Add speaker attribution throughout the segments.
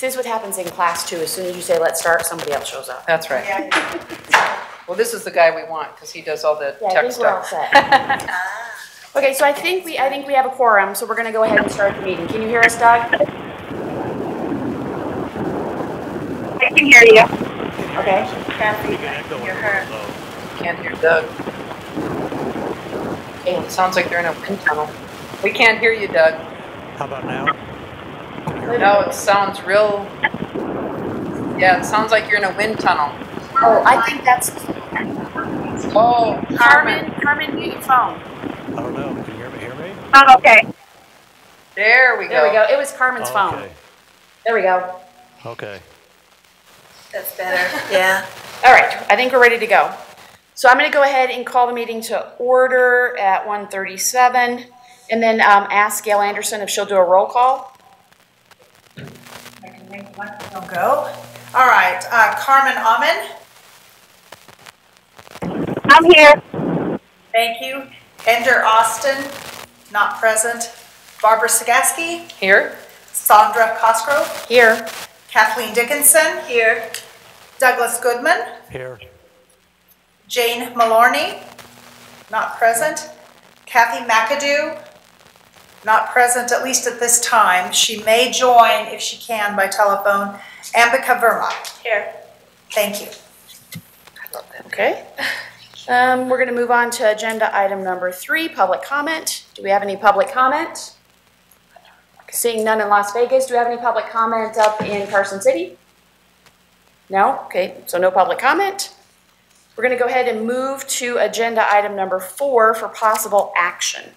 Speaker 1: This is what happens in class too. As soon as you say, let's start, somebody else shows up.
Speaker 2: That's right. Well, this is the guy we want because he does all the tech stuff.
Speaker 1: We're all set. Okay, so I think we have a quorum, so we're going to go ahead and start the meeting. Can you hear us, Doug?
Speaker 3: I can hear you.
Speaker 1: Okay.
Speaker 3: Kathy, I can hear her.
Speaker 2: Can't hear Doug. Hey, it sounds like they're in a wind tunnel. We can't hear you, Doug.
Speaker 4: How about now?
Speaker 2: No, it sounds real. Yeah, it sounds like you're in a wind tunnel.
Speaker 1: Oh, I think that's.
Speaker 2: Oh,
Speaker 1: Carmen, mute your phone.
Speaker 4: I don't know. Can you hear me?
Speaker 3: Oh, okay.
Speaker 2: there we go.
Speaker 1: There we go. It was Carmen's phone.
Speaker 4: Okay.
Speaker 1: There we go.
Speaker 4: Okay.
Speaker 3: That's better. Yeah.
Speaker 1: All right, I think we're ready to go. So I'm going to go ahead and call the meeting to order at 1:37, and then ask Gail Anderson if she'll do a roll call.
Speaker 3: I can make one. I'll go. All right. Carmen Amen. I'm here. Thank you. Ender Austin, not present. Barbara Sagaski.
Speaker 2: Here?
Speaker 3: Sandra Cosgrove.
Speaker 1: Here.
Speaker 3: Kathleen Dickinson. Here. Douglas Goodman.
Speaker 4: Here.
Speaker 3: Jane Malorney, not present. Kathy McAdoo, not present, at least at this time. She may join, if she can, by telephone. Ambika Verma. Here. Thank you.
Speaker 1: Okay. We're going to move on to agenda item number 3, public comment. Do we have any public comment? Seeing none in Las Vegas, do we have any public comment up in Carson City? No? Okay, so no public comment. We're going to go ahead and move to agenda item number 4 for possible action.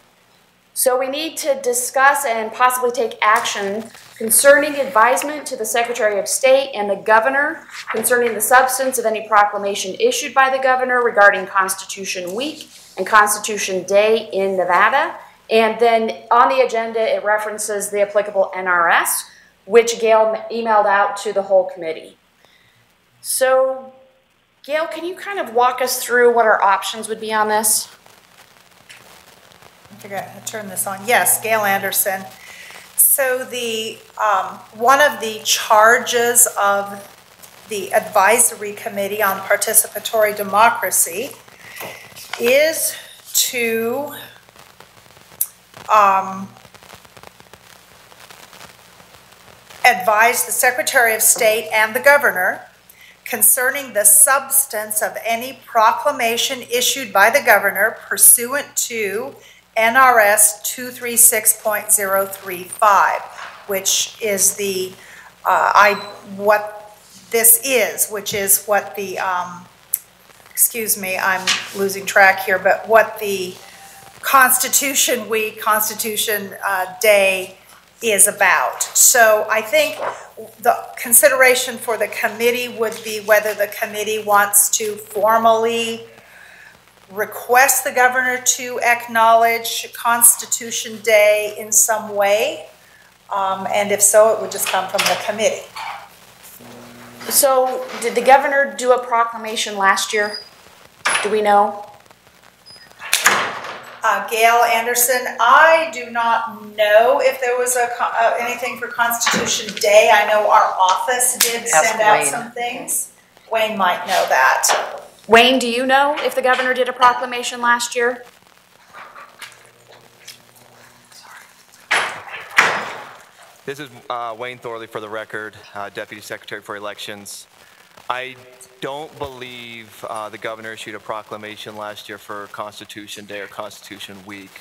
Speaker 1: So we need to discuss and possibly take action concerning advisement to the Secretary of State and the Governor concerning the substance of any proclamation issued by the Governor regarding Constitution Week and Constitution Day in Nevada. And then on the agenda, it references the applicable NRS, which Gail emailed out to the whole committee. So, Gail, can you kind of walk us through what our options would be on this?
Speaker 3: I forgot to turn this on. Yes, Gail Anderson. So the one of the charges of the Advisory Committee on Participatory Democracy is to advise the Secretary of State and the Governor concerning the substance of any proclamation issued by the Governor pursuant to NRS 236.035, which is the what this is, which is what the excuse me, I'm losing track here, but what the Constitution Week, Constitution Day is about. So I think the consideration for the committee would be whether the committee wants to formally request the governor to acknowledge Constitution Day in some way, and if so, it would just come from the committee.
Speaker 1: So did the governor do a proclamation last year? Do we know?
Speaker 3: Gail Anderson, I do not know if there was anything for Constitution Day. I know our office did send out some things. Wayne might know that.
Speaker 1: Wayne, do you know if the governor did a proclamation last year?
Speaker 5: This is Wayne Thorley for the record, Deputy Secretary for Elections. I don't believe the governor issued a proclamation last year for Constitution Day or Constitution Week.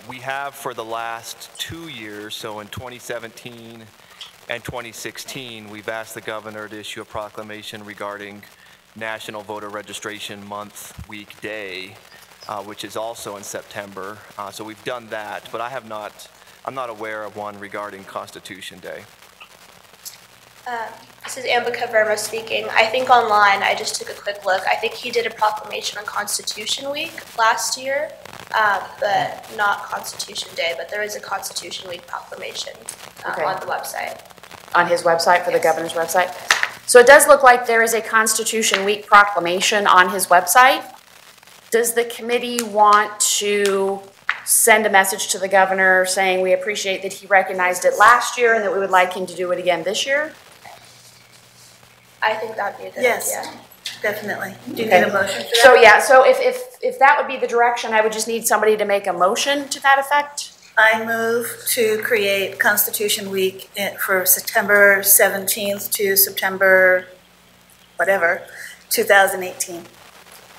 Speaker 5: We have for the last 2 years, so in 2017 and 2016, we've asked the governor to issue a proclamation regarding National Voter Registration Month Week Day, which is also in September. So we've done that, but I'm not aware of one regarding Constitution Day.
Speaker 6: This is Ambika Verma speaking. I think online, I just took a quick look. I think he did a proclamation on Constitution Week last year, but not Constitution Day, but there is a Constitution Week proclamation on the website.
Speaker 1: On his website, for the governor's website? So it does look like there is a Constitution Week proclamation on his website. Does the committee want to send a message to the governor saying we appreciate that he recognized it last year and that we would like him to do it again this year?
Speaker 6: I think that'd be a good
Speaker 3: Yes.
Speaker 6: idea.
Speaker 3: Definitely. Do you
Speaker 1: Okay.
Speaker 3: need a motion for that?
Speaker 1: So yeah, so if that would be the direction, I would just need somebody to make a motion to that effect.
Speaker 3: I move to create Constitution Week for September 17th to September, whatever, 2018.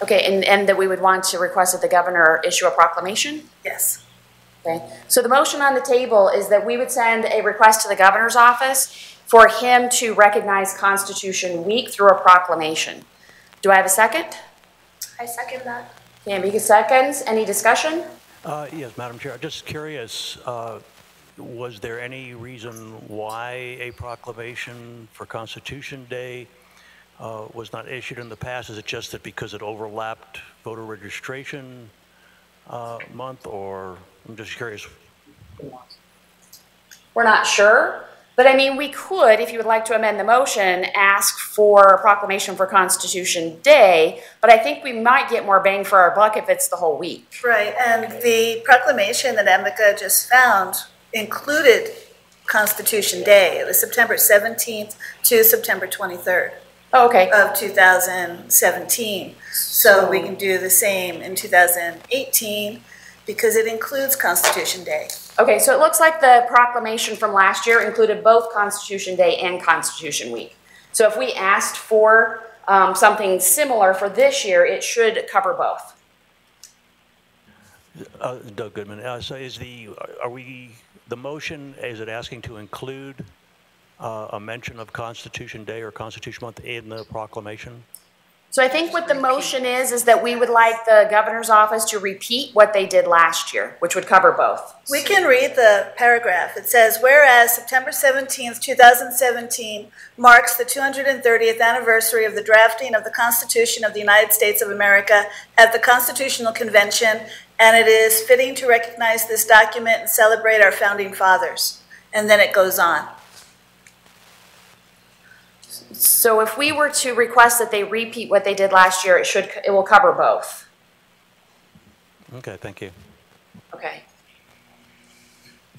Speaker 1: Okay, and that we would want to request that the governor issue a proclamation?
Speaker 3: Yes.
Speaker 1: Okay, so the motion on the table is that we would send a request to the governor's office for him to recognize Constitution Week through a proclamation. Do I have a second?
Speaker 6: I second that.
Speaker 1: Amika seconds. Any discussion?
Speaker 4: Yes, Madam Chair, just curious, was there any reason why a proclamation for Constitution Day was not issued in the past? Is it just that because it overlapped voter registration month, or I'm just curious?
Speaker 1: We're not sure, but I mean, we could, if you would like to amend the motion, ask for a proclamation for Constitution Day, but I think we might get more bang for our buck if it's the whole week.
Speaker 3: Right, and the proclamation that Amika just found included Constitution Day. It was September 17th to September 23rd.
Speaker 1: Oh, okay.
Speaker 3: Of 2017. So we can do the same in 2018 because it includes Constitution Day.
Speaker 1: Okay, so it looks like the proclamation from last year included both Constitution Day and Constitution Week. So if we asked for something similar for this year, it should cover both.
Speaker 4: Doug Goodman, so is the motion, is it asking to include a mention of Constitution Day or Constitution Month in the proclamation?
Speaker 1: So I think what the motion is that we would like the governor's office to repeat what they did last year, which would cover both.
Speaker 3: We can read the paragraph. It says, whereas September 17th, 2017 marks the 230th anniversary of the drafting of the Constitution of the United States of America at the Constitutional Convention, and it is fitting to recognize this document and celebrate our founding fathers. And then it goes on.
Speaker 1: So if we were to request that they repeat what they did last year, it will cover both.
Speaker 4: Okay, thank you.
Speaker 1: Okay.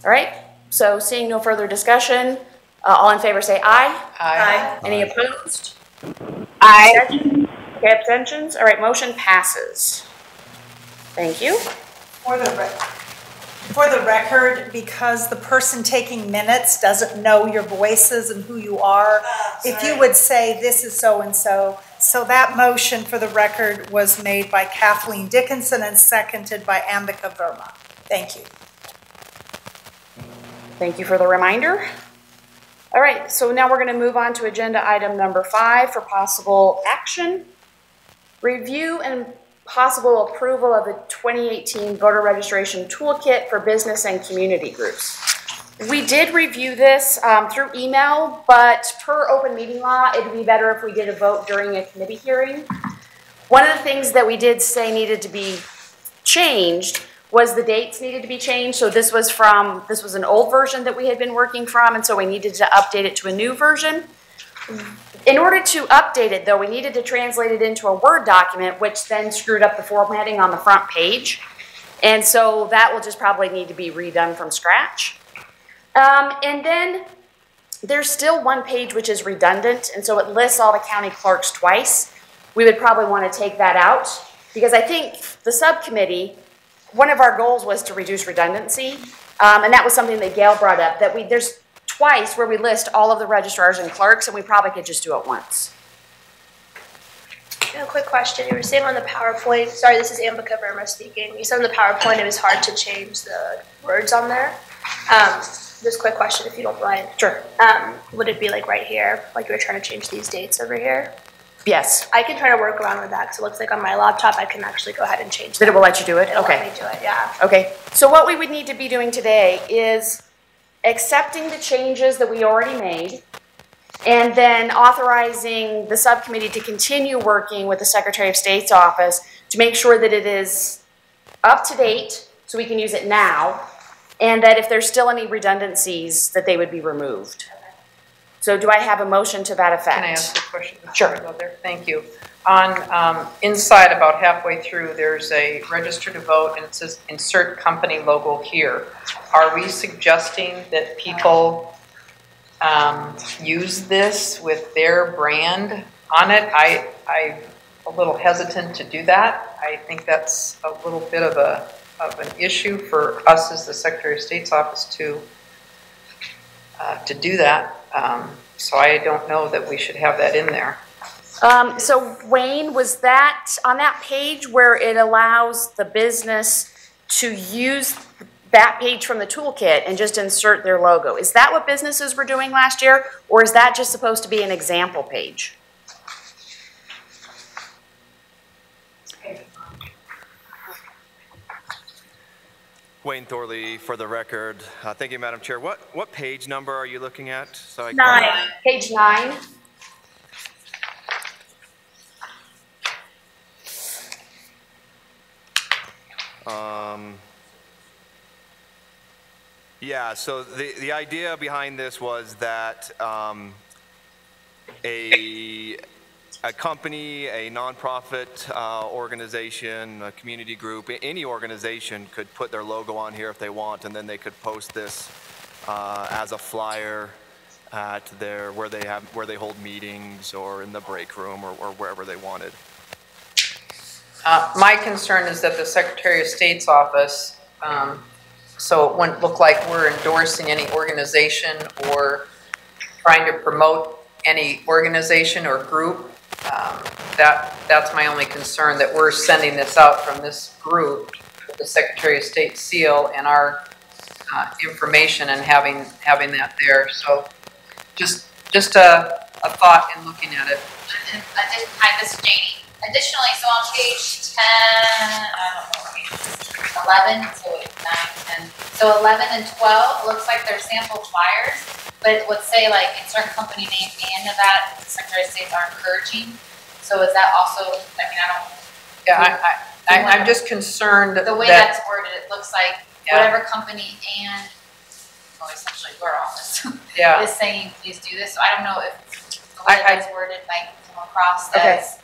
Speaker 1: All right. So seeing no further discussion, all in favor say aye.
Speaker 3: Aye.
Speaker 1: Any opposed? Aye. Okay, abstentions? All right, motion passes. Thank you.
Speaker 3: For the record, because the person taking minutes doesn't know your voices and who you are, if you would say this is so-and-so. So that motion for the record was made by Kathleen Dickinson and seconded by Ambika Verma. Thank you.
Speaker 1: Thank you for the reminder. All right, so now we're going to move on to agenda item number 5 for possible action. Review and possible approval of the 2018 voter registration toolkit for business and community groups. We did review this through email, but per open meeting law, it would be better if we did a vote during a committee hearing. One of the things that we did say needed to be changed was the dates needed to be changed. So this was an old version that we had been working from, and so we needed to update it to a new version. In order to update it, though, we needed to translate it into a Word document, which then screwed up the formatting on the front page. And so that will just probably need to be redone from scratch. And then there's still one page which is redundant, and so it lists all the county clerks twice. We would probably want to take that out, because I think the subcommittee, one of our goals was to reduce redundancy, and that was something that Gail brought up, that there's twice where we list all of the registrars and clerks, and we probably could just do it once.
Speaker 6: A quick question. You were saying on the PowerPoint, sorry, this is Ambika Verma speaking. You said on the PowerPoint it was hard to change the words on there. Just a quick question, if you don't mind.
Speaker 1: Sure.
Speaker 6: Would it be like right here, like you were trying to change these dates over here?
Speaker 1: Yes.
Speaker 6: I can try to work around with that, because it looks like on my laptop I can actually go ahead and change
Speaker 1: That
Speaker 6: that.
Speaker 1: it will let you do it?
Speaker 6: It'll
Speaker 1: Okay.
Speaker 6: let me do it, yeah.
Speaker 1: Okay. So what we would need to be doing today is accepting the changes that we already made, and then authorizing the subcommittee to continue working with the Secretary of State's office to make sure that it is up to date so we can use it now, and that if there's still any redundancies, that they would be removed. So do I have a motion to that effect?
Speaker 2: Can I ask a question?
Speaker 1: Sure.
Speaker 2: Before we go there? Thank you. On inside, about halfway through, there's a register to vote, and it says insert company logo here. Are we suggesting that people use this with their brand on it. I'm a little hesitant to do that. I think that's a little bit of an issue for us as the Secretary of State's office to do that. So I don't know that we should have that in there.
Speaker 1: So Wayne, was that on that page where it allows the business to use that page from the toolkit and just insert their logo? Is that what businesses were doing last year, or is that just supposed to be an example page?
Speaker 5: Wayne Thorley for the record. Thank you, Madam Chair. What page number are you looking at? So I
Speaker 1: 9, page 9.
Speaker 5: Yeah, so the idea behind this was that a company, a nonprofit organization, a community group, any organization could put their logo on here if they want, and then they could post this as a flyer at where they hold meetings or in the break room or wherever they wanted.
Speaker 2: My concern is that the Secretary of State's office, so it wouldn't look like we're endorsing any organization or trying to promote any organization or group. That's my only concern, that we're sending this out from this group with the Secretary of State seal and our information and having that there. So just a thought in looking at it.
Speaker 7: Hi, this is Janie. Additionally, so on page 10, I don't know what page it is, 11, so 9, 10. So 11 and 12 looks like they're sample flyers, but it would say like insert company name and that the Secretary of States are encouraging. So is that also, I mean, I don't.
Speaker 2: Yeah, I'm just concerned
Speaker 7: the way that's worded, it looks like whatever company and, well, essentially your office is saying please do this. So I don't know if the way that's worded might come across as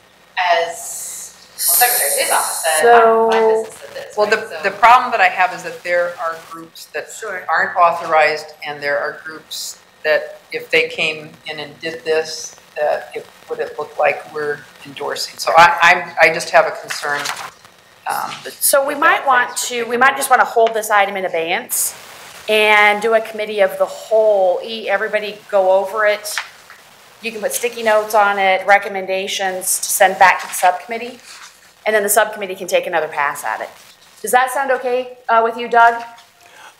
Speaker 7: Secretary of State's office said, my business said this.
Speaker 2: Well,
Speaker 7: right?
Speaker 2: the problem that I have is that there are groups that aren't authorized, and there are groups that if they came in and did this, that it would it look like we're endorsing. So I just have a concern.
Speaker 1: So we might just want to hold this item in abeyance and do a committee of the whole. Everybody go over it. You can put sticky notes on it, recommendations to send back to the subcommittee, and then the subcommittee can take another pass at it. Does that sound okay with you, Doug?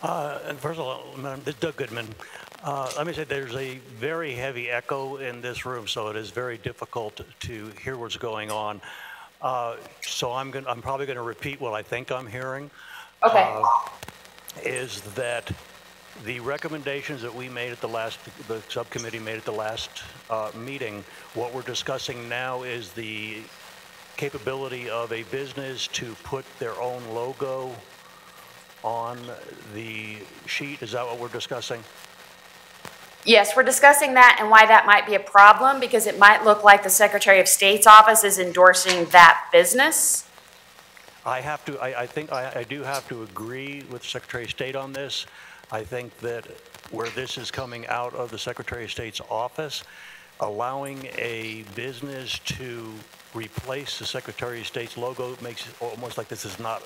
Speaker 4: And first of all, this is Doug Goodman. Let me say there's a very heavy echo in this room, so it is very difficult to hear what's going on. So I'm probably going to repeat what I think I'm hearing.
Speaker 1: Okay.
Speaker 4: Is that the recommendations that we made at the subcommittee made at the last meeting, what we're discussing now is the capability of a business to put their own logo on the sheet. Is that what we're discussing?
Speaker 1: Yes, we're discussing that and why that might be a problem, because it might look like the Secretary of State's office is endorsing that business.
Speaker 4: I think I do have to agree with the Secretary of State on this. I think that where this is coming out of the Secretary of State's office, allowing a business to replace the Secretary of State's logo makes it almost like this is not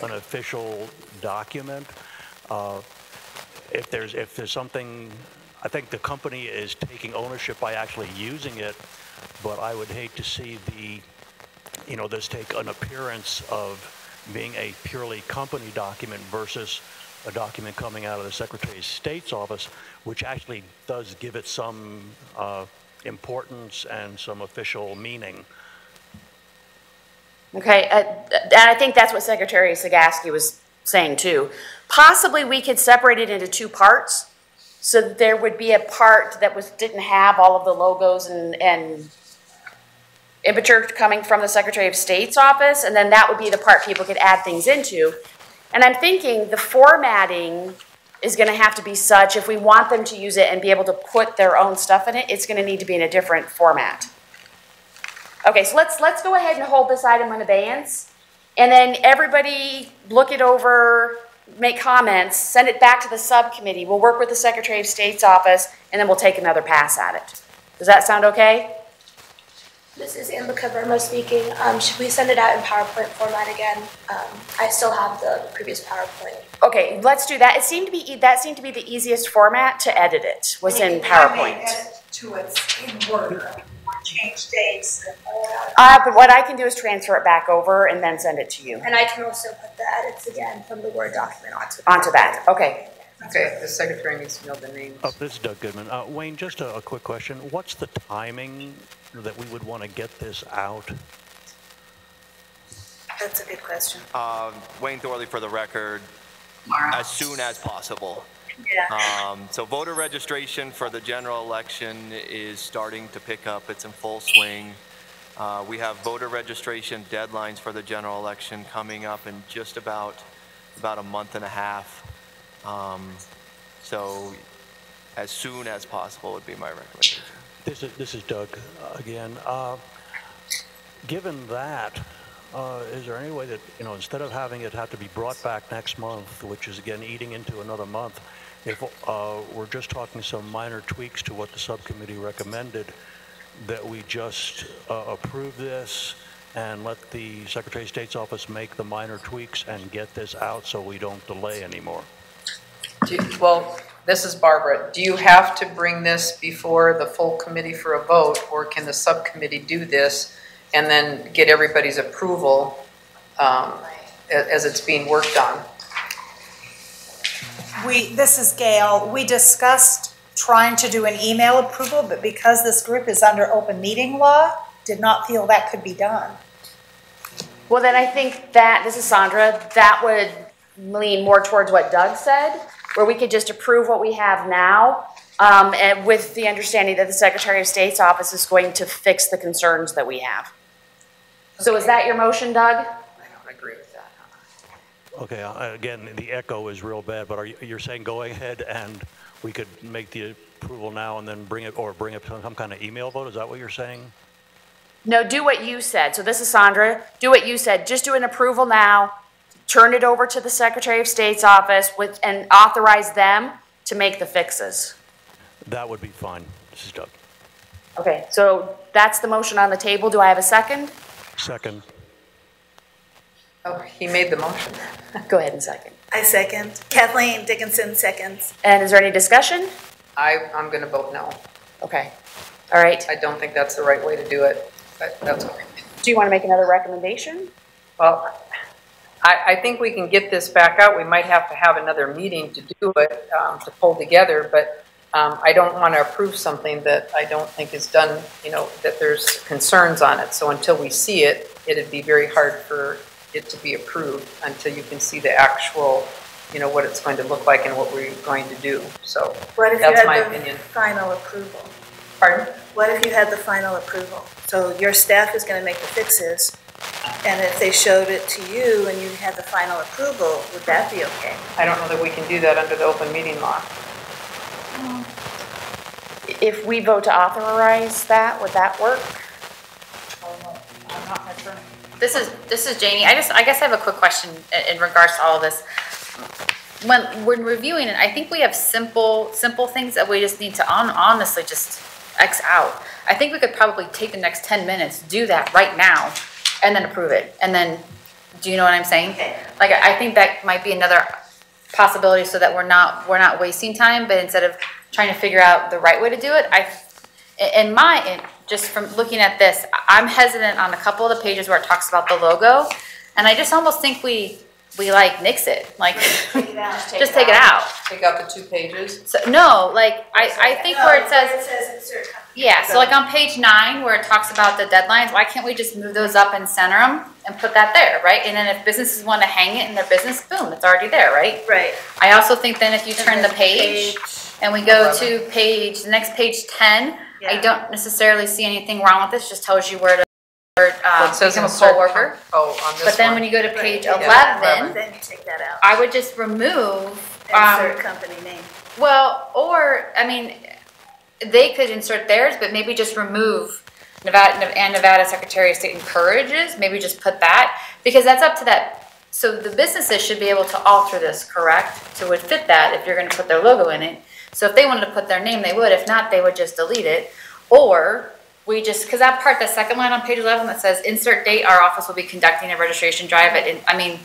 Speaker 4: an official document. If there's something, I think the company is taking ownership by actually using it, but I would hate to see this take an appearance of being a purely company document versus a document coming out of the Secretary of State's office, which actually does give it some importance and some official meaning.
Speaker 1: Okay, and I think that's what Secretary Sagaski was saying too. Possibly we could separate it into two parts, so that there would be a part that didn't have all of the logos and immature coming from the Secretary of State's office, and then that would be the part people could add things into. And I'm thinking the formatting is going to have to be such, if we want them to use it and be able to put their own stuff in it, it's going to need to be in a different format. Okay, so let's go ahead and hold this item in abeyance, and then everybody look it over, make comments, send it back to the subcommittee. We'll work with the Secretary of State's office, and then we'll take another pass at it. Does that sound okay?
Speaker 6: This is Amber Verma speaking. Should we send it out in PowerPoint format again? I still have the previous PowerPoint.
Speaker 1: Okay, let's do that. That seemed to be the easiest format to edit it, was in PowerPoint.
Speaker 3: To it in Word, change dates and all
Speaker 1: But what I can do is transfer it back over and then send it to you.
Speaker 6: And I can also put the edits again from the Word document
Speaker 1: Onto that, okay.
Speaker 2: Okay, the secretary needs to know the names.
Speaker 4: Oh, this is Doug Goodman. Wayne, just a quick question. What's the timing that we would want to get this out?
Speaker 3: That's a good question.
Speaker 5: Wayne Thorley for the record, as soon as possible.
Speaker 3: Yeah.
Speaker 5: So voter registration for the general election is starting to pick up. It's in full swing. We have voter registration deadlines for the general election coming up in just about a month and a half. So as soon as possible would be my recommendation.
Speaker 4: This is Doug again. Given that, is there any way that, instead of having it have to be brought back next month, which is again eating into another month, if we're just talking some minor tweaks to what the subcommittee recommended, that we just approve this and let the Secretary of State's office make the minor tweaks and get this out so we don't delay anymore?
Speaker 2: Well, this is Barbara. Do you have to bring this before the full committee for a vote, or can the subcommittee do this and then get everybody's approval as it's being worked on?
Speaker 3: This is Gail. We discussed trying to do an email approval, but because this group is under open meeting law, did not feel that could be done.
Speaker 1: Well, then I think that, this is Sandra, that would lean more towards what Doug said, where we could just approve what we have now, and with the understanding that the Secretary of State's office is going to fix the concerns that we have. So is that your motion, Doug?
Speaker 2: I don't agree with that.
Speaker 4: Okay, again, the echo is real bad, but you're saying go ahead and we could make the approval now and then bring it to some kind of email vote? Is that what you're saying?
Speaker 1: No, do what you said. So this is Sandra. Do what you said. Just do an approval now, turn it over to the Secretary of State's office and authorize them to make the fixes.
Speaker 4: That would be fine. This is Doug.
Speaker 1: Okay, so that's the motion on the table. Do I have a second?
Speaker 4: Second.
Speaker 2: Oh, he made the motion.
Speaker 1: Go ahead and second.
Speaker 3: I second. Kathleen Dickinson seconds.
Speaker 1: And is there any discussion?
Speaker 2: I'm going to vote no.
Speaker 1: Okay. All right.
Speaker 2: I don't think that's the right way to do it, but that's okay.
Speaker 1: Do you want to make another recommendation?
Speaker 2: Well, I think we can get this back out. We might have to have another meeting to do it, to pull together, but I don't want to approve something that I don't think is done, that there's concerns on it. So until we see it, it'd be very hard for it to be approved until you can see the actual, what it's going to look like and what we're going to do. So
Speaker 3: What if
Speaker 2: that's
Speaker 3: you
Speaker 2: my
Speaker 3: had the
Speaker 2: opinion.
Speaker 3: final approval?
Speaker 2: Pardon?
Speaker 3: What if you had the final approval? So your staff is going to make the fixes, and if they showed it to you and you had the final approval, would that be okay?
Speaker 2: I don't know that we can do that under the open meeting law.
Speaker 1: If we vote to authorize that, would that work?
Speaker 2: I'm not an attorney.
Speaker 7: This is Janie. I guess I have a quick question in regards to all of this. When we're reviewing it, I think we have simple things that we just need to honestly just X out. I think we could probably take the next 10 minutes, do that right now, and then approve it. And then, do you know what I'm saying?
Speaker 3: Okay.
Speaker 7: Like, I think that might be another possibility, so that we're not wasting time, but instead of trying to figure out the right way to do it, just from looking at this, I'm hesitant on a couple of the pages where it talks about the logo, and I just almost think we like nix it, like
Speaker 3: Take it out.
Speaker 7: just take it out.
Speaker 2: Take out the 2 pages.
Speaker 7: So no, like I think where it says
Speaker 3: insert company.
Speaker 7: yeah, so like on page 9 where it talks about the deadlines, why can't we just move those up and center them and put that there, right? And then if businesses want to hang it in their business, boom, it's already there, right?
Speaker 3: Right.
Speaker 7: I also think then if you turn the page and we go
Speaker 2: 11.
Speaker 7: to the next page 10, I
Speaker 3: Yeah.
Speaker 7: don't necessarily see anything wrong with this. Just tells you where to
Speaker 2: Well, it says
Speaker 7: become a
Speaker 2: insert
Speaker 7: poll worker.
Speaker 2: Oh, on this
Speaker 7: But then
Speaker 2: one.
Speaker 7: when you go to page
Speaker 3: Right.
Speaker 7: 11,
Speaker 3: Then you take that out.
Speaker 7: I would just remove.
Speaker 3: Insert company name.
Speaker 7: Well, or I mean, they could insert theirs, but maybe just remove Nevada Secretary of State encourages. Maybe just put that, because that's up to that
Speaker 1: So the businesses should be able to alter this, correct? So it would fit that if you're gonna put their logo in it. So if they wanted to put their name, they would. If not, they would just delete it. Or we just, because that part, the second line on page 11 that says insert date, our office will be conducting a registration drive at, I mean,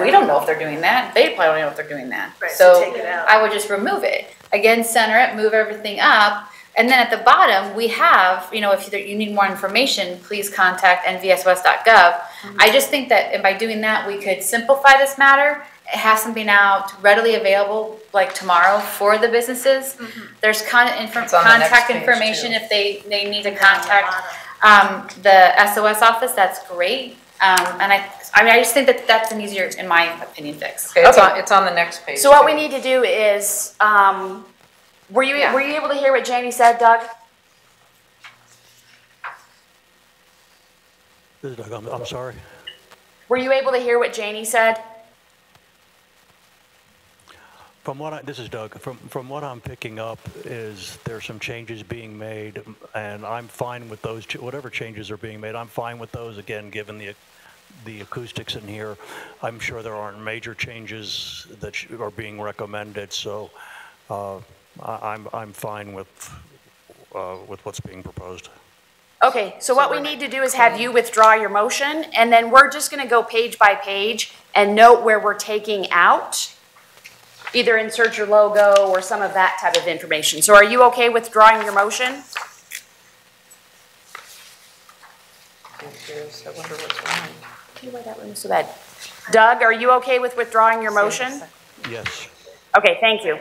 Speaker 1: we don't know if they're doing that. They probably don't know if they're doing that.
Speaker 3: Right,
Speaker 1: So
Speaker 3: so take it out.
Speaker 1: I would just remove it. Again, center it, move everything up. And then at the bottom, we have, you know, if you need more information, please contact nvswest.gov. I just think that by doing that, we could simplify this matter, have something out readily available like tomorrow for the businesses. There's
Speaker 2: It's on the next
Speaker 1: contact
Speaker 2: page,
Speaker 1: information
Speaker 2: too.
Speaker 1: if they need to contact the SOS office. That's great. And I mean, I just think that that's an easier, in my opinion, fix.
Speaker 2: Okay, it's on the next page.
Speaker 1: So what we
Speaker 2: too.
Speaker 1: need to do is, were you able to hear what Janie said, Doug?
Speaker 4: This is Doug, I'm sorry.
Speaker 1: Were you able to hear what Janie said?
Speaker 4: From what this is Doug. From what I'm picking up is there's some changes being made, and I'm fine with those. Whatever changes are being made, I'm fine with those. Again, given the acoustics in here, I'm sure there aren't major changes that are being recommended. So I'm fine with what's being proposed.
Speaker 1: Okay, so what we need to do is have you withdraw your motion, and then we're just gonna go page by page and note where we're taking out. Either insert your logo or some of that type of information. So are you okay withdrawing your motion?
Speaker 2: I wonder what's wrong.
Speaker 1: Why that room is so bad. Doug, are you okay with withdrawing your motion?
Speaker 4: Yes.
Speaker 1: Okay, thank you.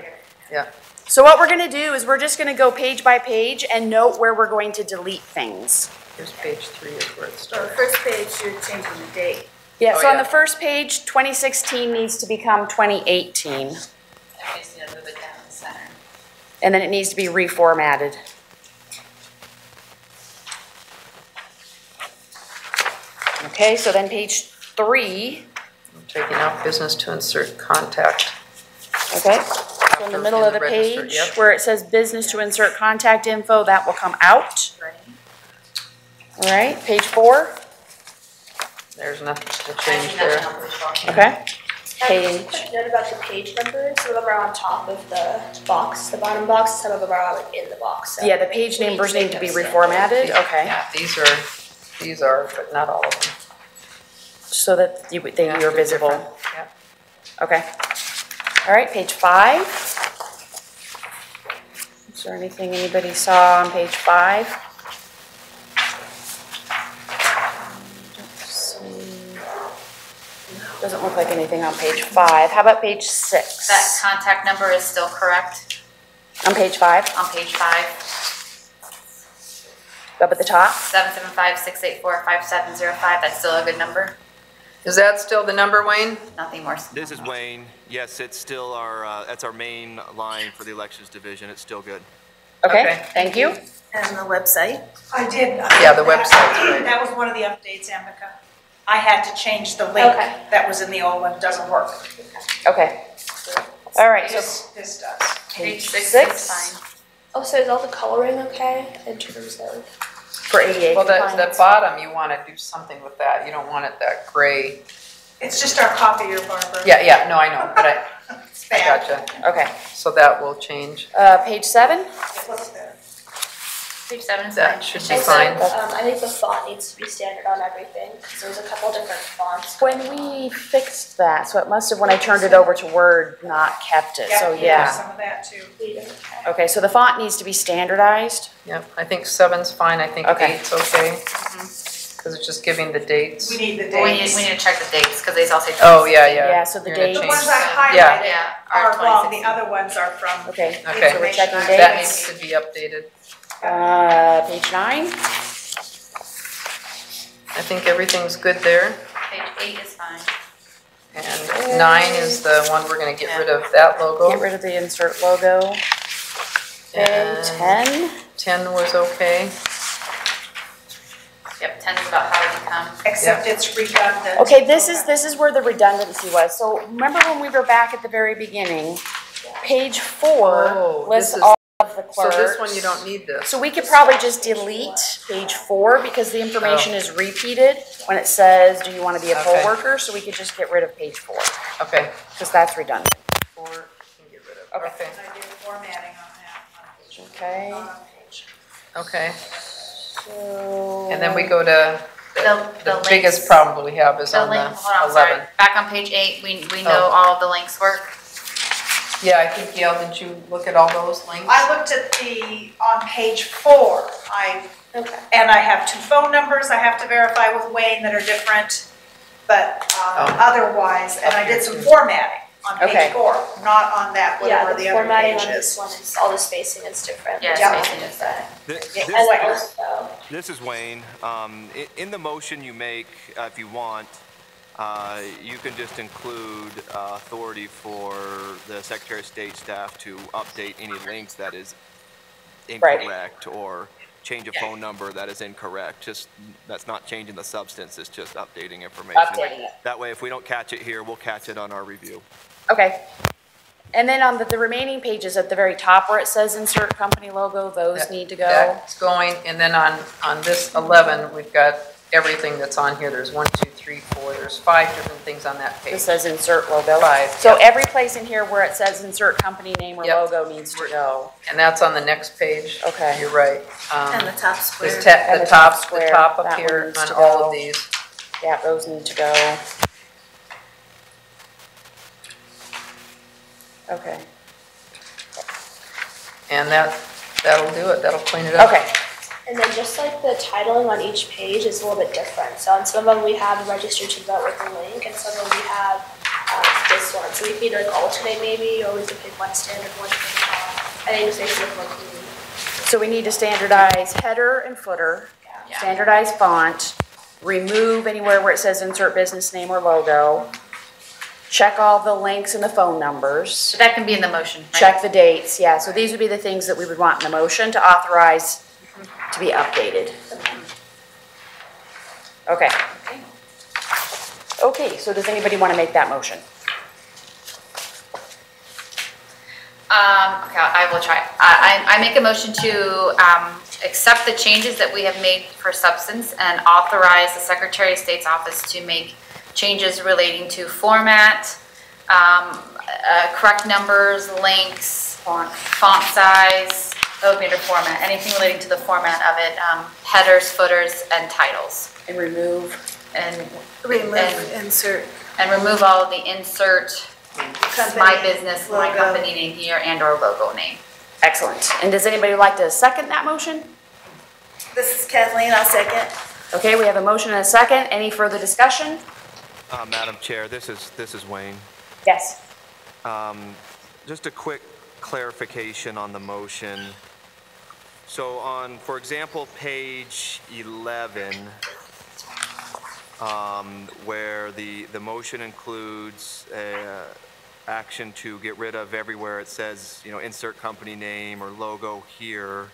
Speaker 2: Yeah.
Speaker 1: So what we're gonna do is we're just gonna go page by page and note where we're going to delete things.
Speaker 2: Here's page 3 is where it
Speaker 3: So the
Speaker 2: starts.
Speaker 3: first page, you're changing the date.
Speaker 1: Yeah,
Speaker 2: Oh,
Speaker 1: so on
Speaker 2: yeah.
Speaker 1: the first page, 2016 needs to become 2018.
Speaker 7: I just need to move it down the center.
Speaker 1: And then it needs to be reformatted. Okay, so then page 3,
Speaker 2: I'm taking out business to insert contact.
Speaker 1: okay? So in the middle of the
Speaker 2: register,
Speaker 1: page,
Speaker 2: yep.
Speaker 1: where it says business to insert contact info, that will come out. All right, page 4,
Speaker 2: There's nothing to
Speaker 7: I
Speaker 2: change
Speaker 7: think
Speaker 2: there.
Speaker 7: that's not what
Speaker 1: okay?
Speaker 6: Just a
Speaker 1: Page,
Speaker 6: quick note about the page numbers. Some of them are on top of the box, the bottom box. Some of them are like in the box. So
Speaker 1: yeah, the page
Speaker 6: we
Speaker 1: numbers
Speaker 6: make
Speaker 1: need to be
Speaker 6: those
Speaker 1: reformatted, okay?
Speaker 2: Yeah, these are, but not all of them.
Speaker 1: So that
Speaker 2: Yeah,
Speaker 1: you're
Speaker 2: they're
Speaker 1: visible.
Speaker 2: different. Yeah.
Speaker 1: Okay. All right, page 5. Is there anything anybody saw on page 5? Doesn't look like anything on page 5. How about page 6?
Speaker 7: That contact number is still correct
Speaker 1: On page 5,
Speaker 7: on page 5,
Speaker 1: up at the top?
Speaker 7: 775-684-5705. That's still a good number.
Speaker 2: Is that still the number, Wayne?
Speaker 7: Nothing more.
Speaker 5: This is Wayne. Yes, it's still that's our main line for the elections division. It's still good.
Speaker 1: Okay,
Speaker 2: Okay.
Speaker 1: thank you.
Speaker 3: And the website? I did.
Speaker 2: Yeah, the website's right.
Speaker 3: That was one of the updates, Amica. I had to change the link
Speaker 6: Okay.
Speaker 3: that was in the old one, doesn't work.
Speaker 1: Okay. All right, so
Speaker 3: This does.
Speaker 1: page
Speaker 7: Page 6 is
Speaker 1: 6
Speaker 7: fine.
Speaker 6: Oh, so is all the coloring okay in terms of?
Speaker 1: for ADA
Speaker 2: Well, the
Speaker 1: compliance.
Speaker 2: bottom, you want to do something with that. You don't want it that gray.
Speaker 3: It's just our copier, Barbara.
Speaker 2: Yeah, no, I know, but I
Speaker 3: bad.
Speaker 2: gotcha.
Speaker 1: Okay,
Speaker 2: So that will change.
Speaker 1: page 7?
Speaker 3: It looks better.
Speaker 7: Page 7 is
Speaker 2: That
Speaker 7: fine.
Speaker 2: should
Speaker 7: It's
Speaker 2: be
Speaker 7: just-
Speaker 2: fine.
Speaker 6: I think the font needs to be standard on everything because there's a couple different fonts.
Speaker 1: When we fixed that, so it must have, when I turned it over to Word, not kept it, so
Speaker 3: there's
Speaker 1: yeah.
Speaker 3: some of that too.
Speaker 1: Okay, so the font needs to be standardized?
Speaker 2: Yep, I think 7's fine. I think
Speaker 1: Okay.
Speaker 2: 8's okay. Because it's just giving the dates.
Speaker 3: We need the
Speaker 7: Well, we
Speaker 3: dates.
Speaker 7: need to check the dates because they all say.
Speaker 2: Oh, yeah, yeah.
Speaker 1: Yeah, so the
Speaker 2: You're gonna
Speaker 1: dates-
Speaker 3: The
Speaker 2: change
Speaker 3: ones I
Speaker 2: that.
Speaker 3: highlighted
Speaker 7: Yeah,
Speaker 3: are,
Speaker 7: are
Speaker 3: well, the
Speaker 7: 2016.
Speaker 3: other ones are from.
Speaker 1: Okay,
Speaker 2: Okay.
Speaker 1: so we're checking
Speaker 3: Information.
Speaker 2: That
Speaker 1: dates.
Speaker 2: needs to be updated.
Speaker 1: Page 9?
Speaker 2: I think everything's good there.
Speaker 7: Page 8 is fine.
Speaker 2: And 9 is the one we're gonna get rid of that logo.
Speaker 1: Get rid of the insert logo. Okay,
Speaker 2: And
Speaker 1: 10?
Speaker 2: 10 was okay.
Speaker 7: Yep, 10 is about how we come.
Speaker 3: Except it's redundant.
Speaker 1: Okay, this is where the redundancy was. So remember when we were back at the very beginning? Page 4
Speaker 2: Oh,
Speaker 1: lists
Speaker 2: this is-
Speaker 1: all of of the
Speaker 2: So
Speaker 1: clerks.
Speaker 2: this one, you don't need this.
Speaker 1: So we could probably just delete page 4 because the information is repeated when it says, do you want to be a poll
Speaker 2: Okay.
Speaker 1: worker? So we could just get rid of page 4
Speaker 2: Okay.
Speaker 1: because that's redundant.
Speaker 2: 4, can get rid of.
Speaker 1: Okay.
Speaker 2: Okay.
Speaker 3: I did formatting on that.
Speaker 1: Okay.
Speaker 2: Okay.
Speaker 1: So.
Speaker 2: And then we go to, the
Speaker 7: links.
Speaker 2: biggest problem we have is
Speaker 7: The
Speaker 2: on the
Speaker 7: link, hold on, sorry.
Speaker 2: 11.
Speaker 7: Back on page 8, we know
Speaker 2: Oh.
Speaker 7: all of the links work.
Speaker 2: Yeah, I think, Gail, did you look at all those links?
Speaker 3: I looked at on page 4, and I have 2 phone numbers I have to verify with Wayne that are different, but otherwise, and I did some formatting on
Speaker 1: Okay.
Speaker 3: page 4, not on that,
Speaker 6: Yeah,
Speaker 3: whatever
Speaker 6: the
Speaker 3: the other
Speaker 6: formatting
Speaker 3: page
Speaker 6: on this
Speaker 3: is.
Speaker 6: one is, all the spacing is different.
Speaker 7: Yeah,
Speaker 3: Yeah.
Speaker 7: spacing is that.
Speaker 6: And like also,
Speaker 5: This is Wayne. In the motion you make, if you want, you can just include authority for the Secretary of State staff to update any links that is incorrect or change a phone number that is incorrect. Just, that's not changing the substance, it's just updating information.
Speaker 1: Updating it.
Speaker 5: That way, if we don't catch it here, we'll catch it on our review.
Speaker 1: Okay. And then on the remaining pages at the very top where it says insert company logo, those need to go.
Speaker 2: That's going, and then on this 11, we've got everything that's on here. There's 1, 2, 3, 4, there's 5 different things on that page.
Speaker 1: It says insert logo.
Speaker 2: 5,
Speaker 1: So
Speaker 2: yep.
Speaker 1: every place in here where it says insert company name or
Speaker 2: Yep.
Speaker 1: logo needs to go.
Speaker 2: And that's on the next page.
Speaker 1: Okay.
Speaker 2: You're right.
Speaker 6: and the top square.
Speaker 2: This
Speaker 1: And
Speaker 2: the
Speaker 1: the top
Speaker 2: top
Speaker 1: square,
Speaker 2: up
Speaker 1: that one
Speaker 2: here
Speaker 1: needs
Speaker 2: on
Speaker 1: to
Speaker 2: all
Speaker 1: go.
Speaker 2: of these.
Speaker 1: Yeah, those need to go. Okay.
Speaker 2: And that'll do it. That'll clean it up.
Speaker 1: Okay.
Speaker 6: And then just like the titling on each page is a little bit different. So on some of them we have registered to vote with a link, and some of them we have this one. So we can either like alternate maybe, or we can pick one standard, one thing. I think just makes it look more clean.
Speaker 1: So we need to standardize header and footer,
Speaker 7: Yeah.
Speaker 1: standardize font, remove anywhere where it says insert business name or logo, check all the links and the phone numbers,
Speaker 7: So that can be in the motion, right?
Speaker 1: check the dates. Yeah, so these would be the things that we would want in the motion to authorize to be updated. Okay. Okay, so does anybody want to make that motion?
Speaker 7: Okay, I will try. I make a motion to accept the changes that we have made for substance and authorize the Secretary of State's office to make changes relating to format, correct numbers, links, font size, opening format, anything relating to the format of it, headers, footers, and titles.
Speaker 1: And remove?
Speaker 7: And
Speaker 3: Insert.
Speaker 7: and remove all of the insert, my business, my
Speaker 3: logo.
Speaker 7: company name here, and or logo name.
Speaker 1: Excellent. And does anybody like to second that motion?
Speaker 3: This is Kathleen, I'll second.
Speaker 1: Okay, we have a motion and a second. Any further discussion?
Speaker 5: Madam Chair, this is Wayne.
Speaker 1: Yes.
Speaker 5: Just a quick clarification on the motion. So on, for example, page 11, where the motion includes action to get rid of everywhere it says, you know, insert company name or logo here.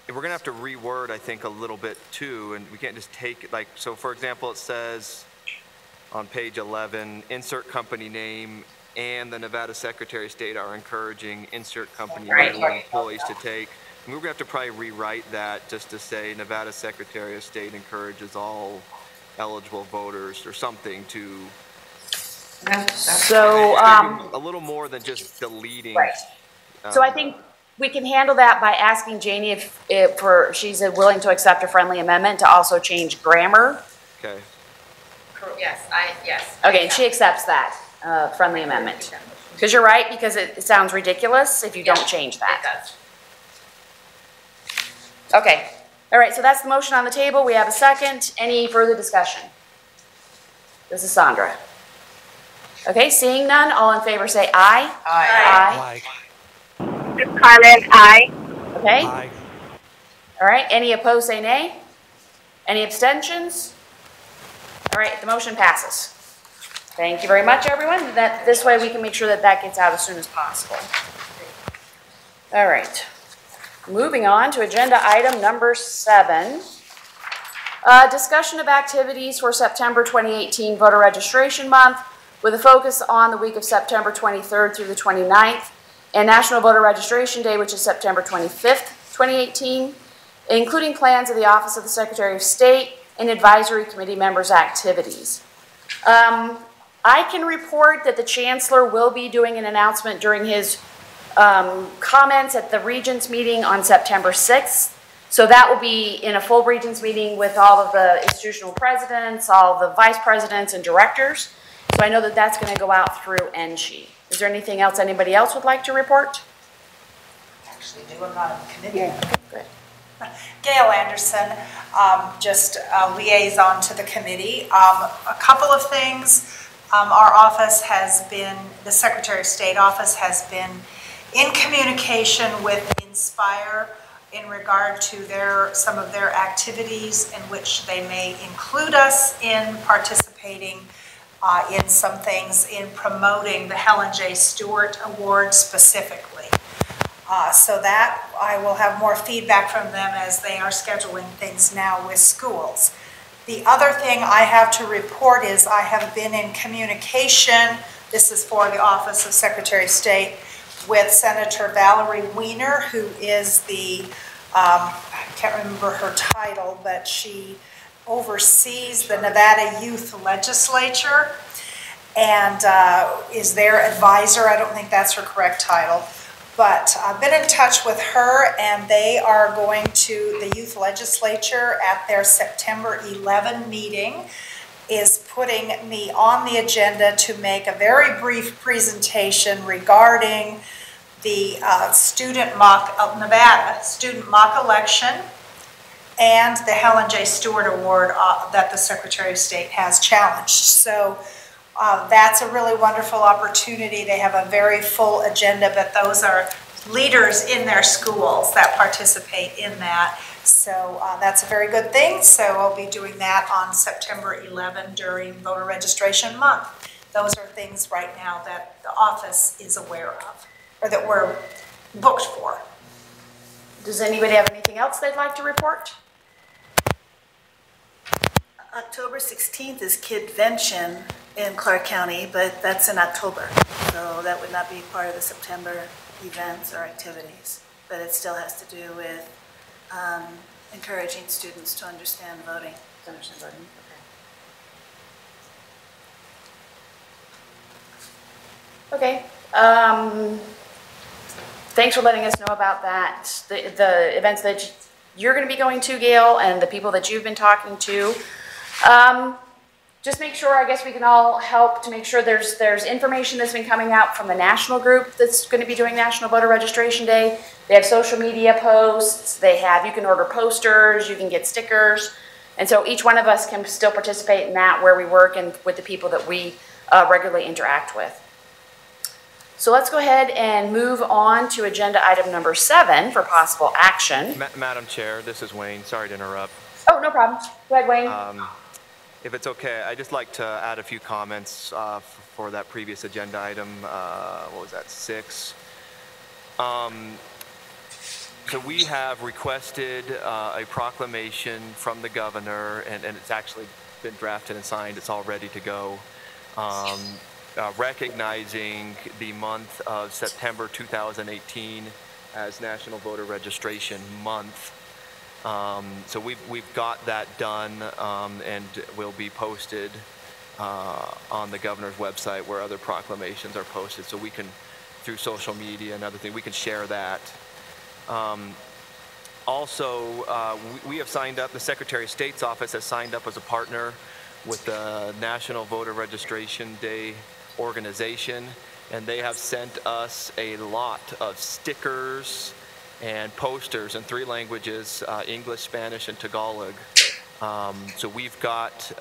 Speaker 5: We're gonna have to reword, I think, a little bit too, and we can't just take it like, so for example, it says on page 11, insert company name and the Nevada Secretary of State are encouraging insert company name employees to take. And we're gonna have to probably rewrite that just to say Nevada Secretary of State encourages all eligible voters or something to.
Speaker 1: So,
Speaker 5: A little more than just deleting.
Speaker 1: right. So I think we can handle that by asking Janie if she's willing to accept a friendly amendment to also change grammar.
Speaker 5: Okay.
Speaker 7: Yes.
Speaker 1: Okay, and she accepts that, friendly amendment. Because you're right, because it sounds ridiculous if you don't change that.
Speaker 7: It does.
Speaker 1: Okay, all right, so that's the motion on the table. We have a second. Any further discussion? This is Sandra. Okay, seeing none, all in favor say aye.
Speaker 2: Aye.
Speaker 1: Aye.
Speaker 8: Carmen, aye.
Speaker 1: Okay,
Speaker 4: Aye.
Speaker 1: all right, any opposed say nay. Any abstentions? All right, the motion passes. Thank you very much, everyone. This way we can make sure that that gets out as soon as possible. All right. Moving on to agenda item number 7. Discussion of activities for September 2018 voter registration month. with a focus on the week of September 23rd through the 29th, and National Voter Registration Day, which is September 25th, 2018, including plans of the Office of the Secretary of State and advisory committee members' activities. I can report that the Chancellor will be doing an announcement during his comments at the Regents meeting on September 6th. So that will be in a full Regents meeting with all of the institutional presidents, all the vice presidents and directors. So I know that that's going to go out through NG. Is there anything else anybody else would like to report?
Speaker 3: Actually, do I'm not on the committee.
Speaker 1: Yeah, good.
Speaker 3: Gail Anderson, just a liaison to the committee. A couple of things. Our office has been, the Secretary of State office has been in communication with Inspire in regard to some of their activities in which they may include us in participating in some things in promoting the Helen J. Stewart Award specifically. So that I will have more feedback from them as they are scheduling things now with schools. The other thing I have to report is I have been in communication, this is for the Office of Secretary of State, with Senator Valerie Weiner, who is the, I can't remember her title, but she oversees the Nevada Youth Legislature and is their advisor. I don't think that's her correct title. But I've been in touch with her, and they are going to the youth legislature at their September 11 meeting, is putting me on the agenda to make a very brief presentation regarding the Nevada student mock election and the Helen J. Stewart Award that the Secretary of State has challenged. So that's a really wonderful opportunity. They have a very full agenda, but those are leaders in their schools that participate in that. So that's a very good thing. So I'll be doing that on September 11 during voter registration month. Those are things right now that the office is aware of, or that we're booked for.
Speaker 1: Does anybody have anything else they'd like to report?
Speaker 9: October 16th is Kidvention in Clark County, but that's in October. So that would not be part of the September events or activities, but it still has to do with encouraging students to understand voting.
Speaker 1: Okay. Thanks for letting us know about that. The events that you're going to be going to, Gail, and the people that you've been talking to. Just make sure, I guess we can all help to make sure there's information that's been coming out from the national group that's going to be doing National Voter Registration Day. They have social media posts, you can order posters, you can get stickers, and so each one of us can still participate in that where we work and with the people that we regularly interact with. So let's go ahead and move on to agenda item number 7 for possible action.
Speaker 5: Madam Chair, this is Wayne. Sorry to interrupt.
Speaker 1: Oh, no problem. Go ahead, Wayne.
Speaker 5: If it's okay, I'd just like to add a few comments for that previous agenda item. What was that, 6? So we have requested a proclamation from the governor, and it's actually been drafted and signed. It's all ready to go. Recognizing the month of September 2018 as National Voter Registration Month. So we've got that done and will be posted on the governor's website where other proclamations are posted, so we can, through social media and other things, we can share that. Also, we have signed up, the Secretary of State's office has signed up as a partner with the National Voter Registration Day organization, and they have sent us a lot of stickers and posters in 3 languages, English, Spanish, and Tagalog. So we've got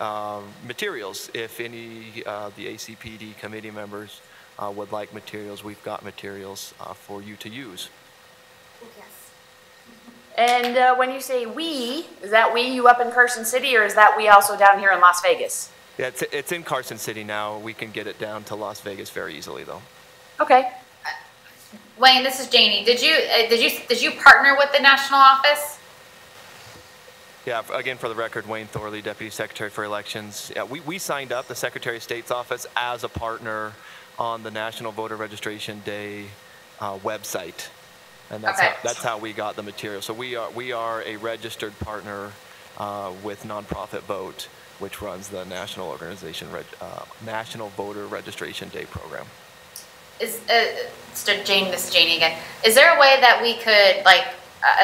Speaker 5: materials. If any of the ACPD committee members would like materials, we've got materials for you to use.
Speaker 1: Yes. And when you say we, is that we, you up in Carson City, or is that we also down here in Las Vegas?
Speaker 5: Yeah, it's in Carson City now. We can get it down to Las Vegas very easily, though.
Speaker 1: Okay.
Speaker 7: Wayne, this is Janie. Did you partner with the national office?
Speaker 5: Yeah, again, for the record, Wayne Thorley, Deputy Secretary for Elections. Yeah, we signed up the Secretary of State's office as a partner on the National Voter Registration Day website. And that's how we got the material. So we are a registered partner with Nonprofit Vote, which runs the national organization, National Voter Registration Day program.
Speaker 7: Is Jane, this is Janie again. Is there a way that we could, like,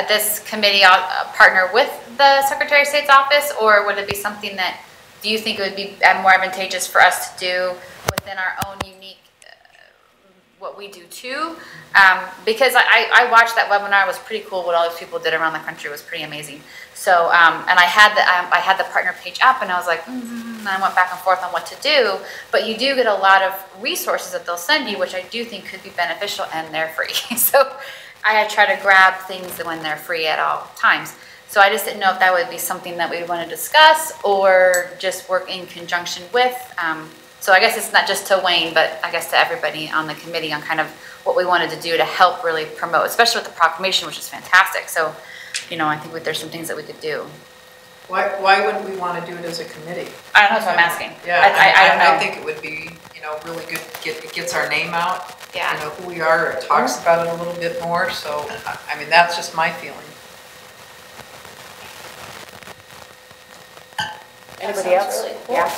Speaker 7: this committee partner with the Secretary of State's office, or would it be something that, do you think it would be more advantageous for us to do within our own unique, what we do too? Because I watched that webinar. It was pretty cool. What all these people did around the country was pretty amazing. So, and I had the partner page up, and I was like, and I went back and forth on what to do. But you do get a lot of resources that they'll send you, which I do think could be beneficial, and they're free. So I try to grab things when they're free at all times. So I just didn't know if that would be something that we would want to discuss or just work in conjunction with. So I guess it's not just to Wayne, but I guess to everybody on the committee on kind of what we wanted to do to help really promote, especially with the proclamation, which is fantastic. So, you know, I think there's some things that we could do.
Speaker 2: Why wouldn't we want to do it as a committee?
Speaker 7: I don't know, that's what I'm asking.
Speaker 2: Yeah,
Speaker 7: I don't know.
Speaker 2: I think it would be, you know, really good. It gets our name out.
Speaker 7: Yeah.
Speaker 2: You know who we are. It talks about it a little bit more. So, I mean, that's just my feeling.
Speaker 1: Anybody else?
Speaker 6: Really cool.
Speaker 1: Yeah.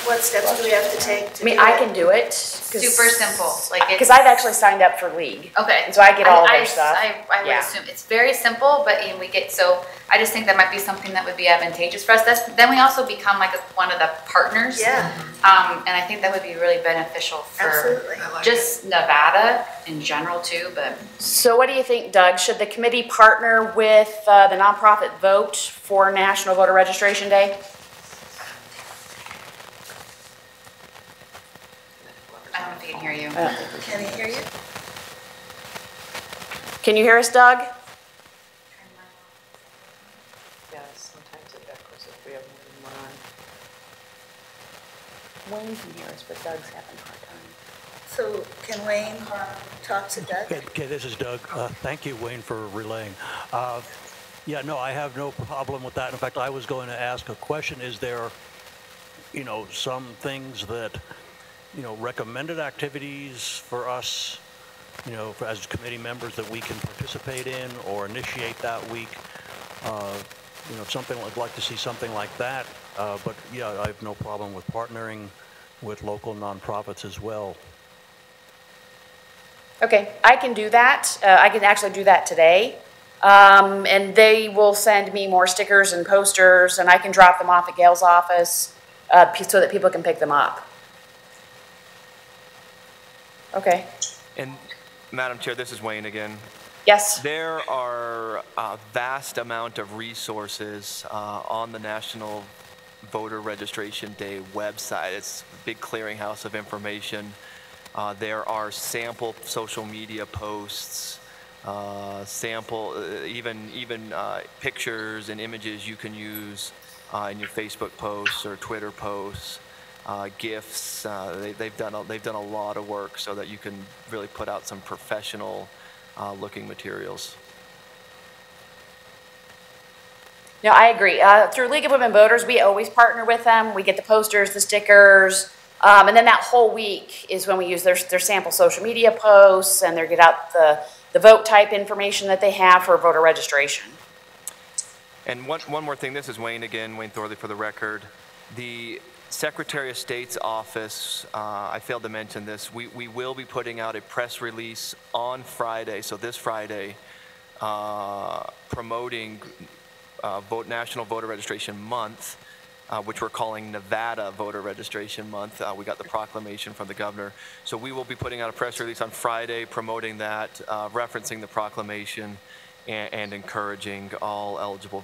Speaker 9: What steps do we have to take to
Speaker 1: I mean,
Speaker 9: do
Speaker 1: I
Speaker 9: it?
Speaker 1: can do it.
Speaker 7: Super simple. Like,
Speaker 1: Because I've actually signed up for League.
Speaker 7: Okay.
Speaker 1: And so I get all of their stuff.
Speaker 7: I would
Speaker 1: Yeah.
Speaker 7: assume it's very simple, but we get, so I just think that might be something that would be advantageous for us. Then we also become like one of the partners.
Speaker 9: Yeah.
Speaker 7: And I think that would be really beneficial for
Speaker 9: Absolutely.
Speaker 7: just Nevada in general too, but.
Speaker 1: So what do you think, Doug? Should the committee partner with the nonprofit Vote for National Voter Registration Day?
Speaker 7: I don't know if he can hear you.
Speaker 9: Can he hear you?
Speaker 1: Can you hear us, Doug?
Speaker 2: Yeah, sometimes it echoes if we have more than one on.
Speaker 1: Wayne can hear us, but Doug's having a hard time.
Speaker 9: So can Wayne talk to Doug?
Speaker 4: Okay, this is Doug. Thank you, Wayne, for relaying. Yeah, no, I have no problem with that. In fact, I was going to ask a question. Is there, you know, some things that, you know, recommended activities for us, you know, as committee members that we can participate in or initiate that week? You know, something, I'd like to see something like that. But yeah, I have no problem with partnering with local nonprofits as well.
Speaker 1: Okay, I can do that. I can actually do that today. And they will send me more stickers and posters, and I can drop them off at Gail's office so that people can pick them up. Okay.
Speaker 5: And Madam Chair, this is Wayne again.
Speaker 1: Yes.
Speaker 5: There are a vast amount of resources on the National Voter Registration Day website. It's a big clearinghouse of information. There are sample social media posts, even pictures and images you can use in your Facebook posts or Twitter posts. GIFs. They've done a lot of work so that you can really put out some professional looking materials.
Speaker 1: No, I agree. Through League of Women Voters, we always partner with them. We get the posters, the stickers, and then that whole week is when we use their sample social media posts, and they get out the vote type information that they have for voter registration.
Speaker 5: And one more thing. This is Wayne again, Wayne Thorley for the record. The Secretary of State's office, I failed to mention this, we will be putting out a press release on Friday, so this Friday, promoting National Voter Registration Month, which we're calling Nevada Voter Registration Month. We got the proclamation from the governor. So we will be putting out a press release on Friday promoting that, referencing the proclamation, and encouraging all eligible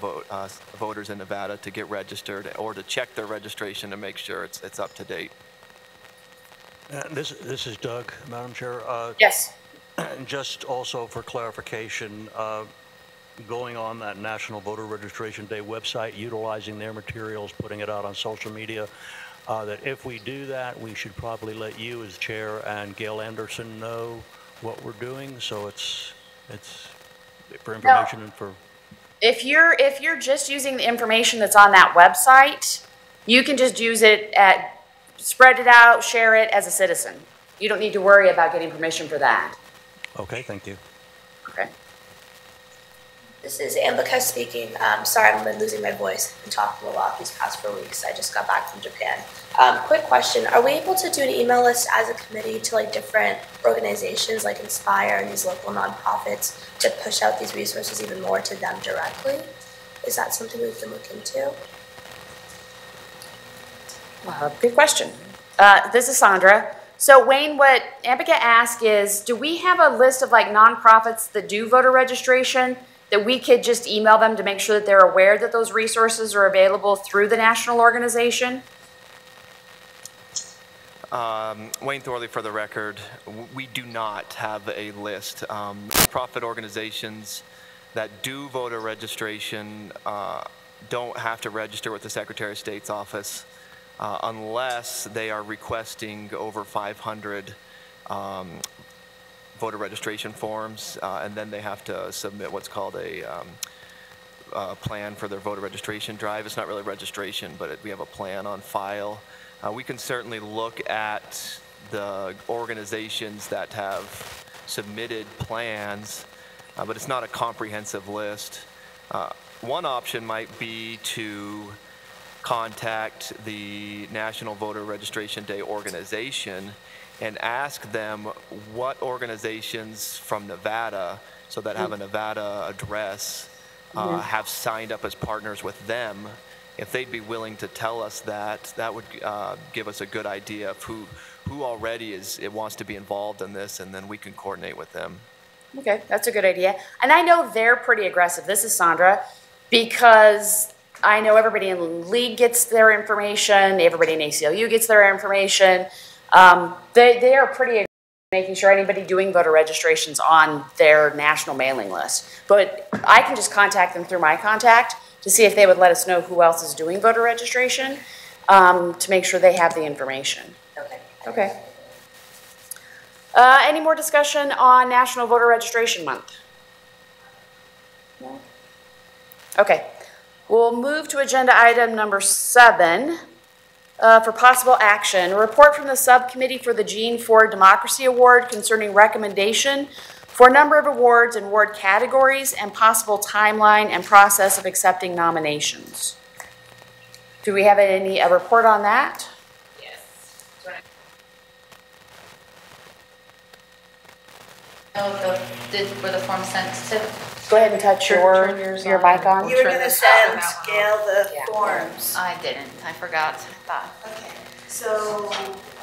Speaker 5: voters in Nevada to get registered or to check their registration to make sure it's up to date.
Speaker 4: This is Doug, Madam Chair.
Speaker 1: Yes.
Speaker 4: And just also for clarification, going on that National Voter Registration Day website, utilizing their materials, putting it out on social media, that if we do that, we should probably let you as chair and Gail Anderson know what we're doing, so it's for information and for
Speaker 1: If you're just using the information that's on that website, you can just use it spread it out, share it as a citizen. You don't need to worry about getting permission for that.
Speaker 4: Okay, thank you.
Speaker 1: Okay.
Speaker 6: This is Ambika speaking. Sorry, I've been losing my voice. I've been talking a lot these past 4 weeks. I just got back from Japan. Quick question. Are we able to do an email list as a committee to like different organizations like Inspire and these local nonprofits to push out these resources even more to them directly? Is that something we can look into?
Speaker 1: Good question. This is Sandra. So Wayne, what Ambika asked is, do we have a list of like nonprofits that do voter registration that we could just email them to make sure that they're aware that those resources are available through the national organization?
Speaker 5: Wayne Thorley, for the record, we do not have a list. Nonprofit organizations that do voter registration don't have to register with the Secretary of State's office unless they are requesting over 500 voter registration forms, and then they have to submit what's called a plan for their voter registration drive. It's not really registration, but we have a plan on file. We can certainly look at the organizations that have submitted plans, but it's not a comprehensive list. One option might be to contact the National Voter Registration Day organization and ask them what organizations from Nevada, so that have a Nevada address, have signed up as partners with them. If they'd be willing to tell us that, that would give us a good idea of who already wants to be involved in this, and then we can coordinate with them.
Speaker 1: Okay, that's a good idea. And I know they're pretty aggressive. This is Sandra, because I know everybody in League gets their information, everybody in ACLU gets their information. They are pretty aggressive making sure anybody doing voter registration's on their national mailing list. But I can just contact them through my contact to see if they would let us know who else is doing voter registration, to make sure they have the information. Okay. Any more discussion on National Voter Registration Month? No? Okay. We'll move to agenda item number 7 for possible action. A report from the Subcommittee for the Gene Ford Democracy Award concerning recommendation for a number of awards and award categories and possible timeline and process of accepting nominations. Do we have a report on that?
Speaker 7: Yes. Were the forms sent to?
Speaker 1: Go ahead and touch your mic on.
Speaker 9: You were going to send Gail the forms.
Speaker 7: I didn't. I forgot.
Speaker 9: Okay, so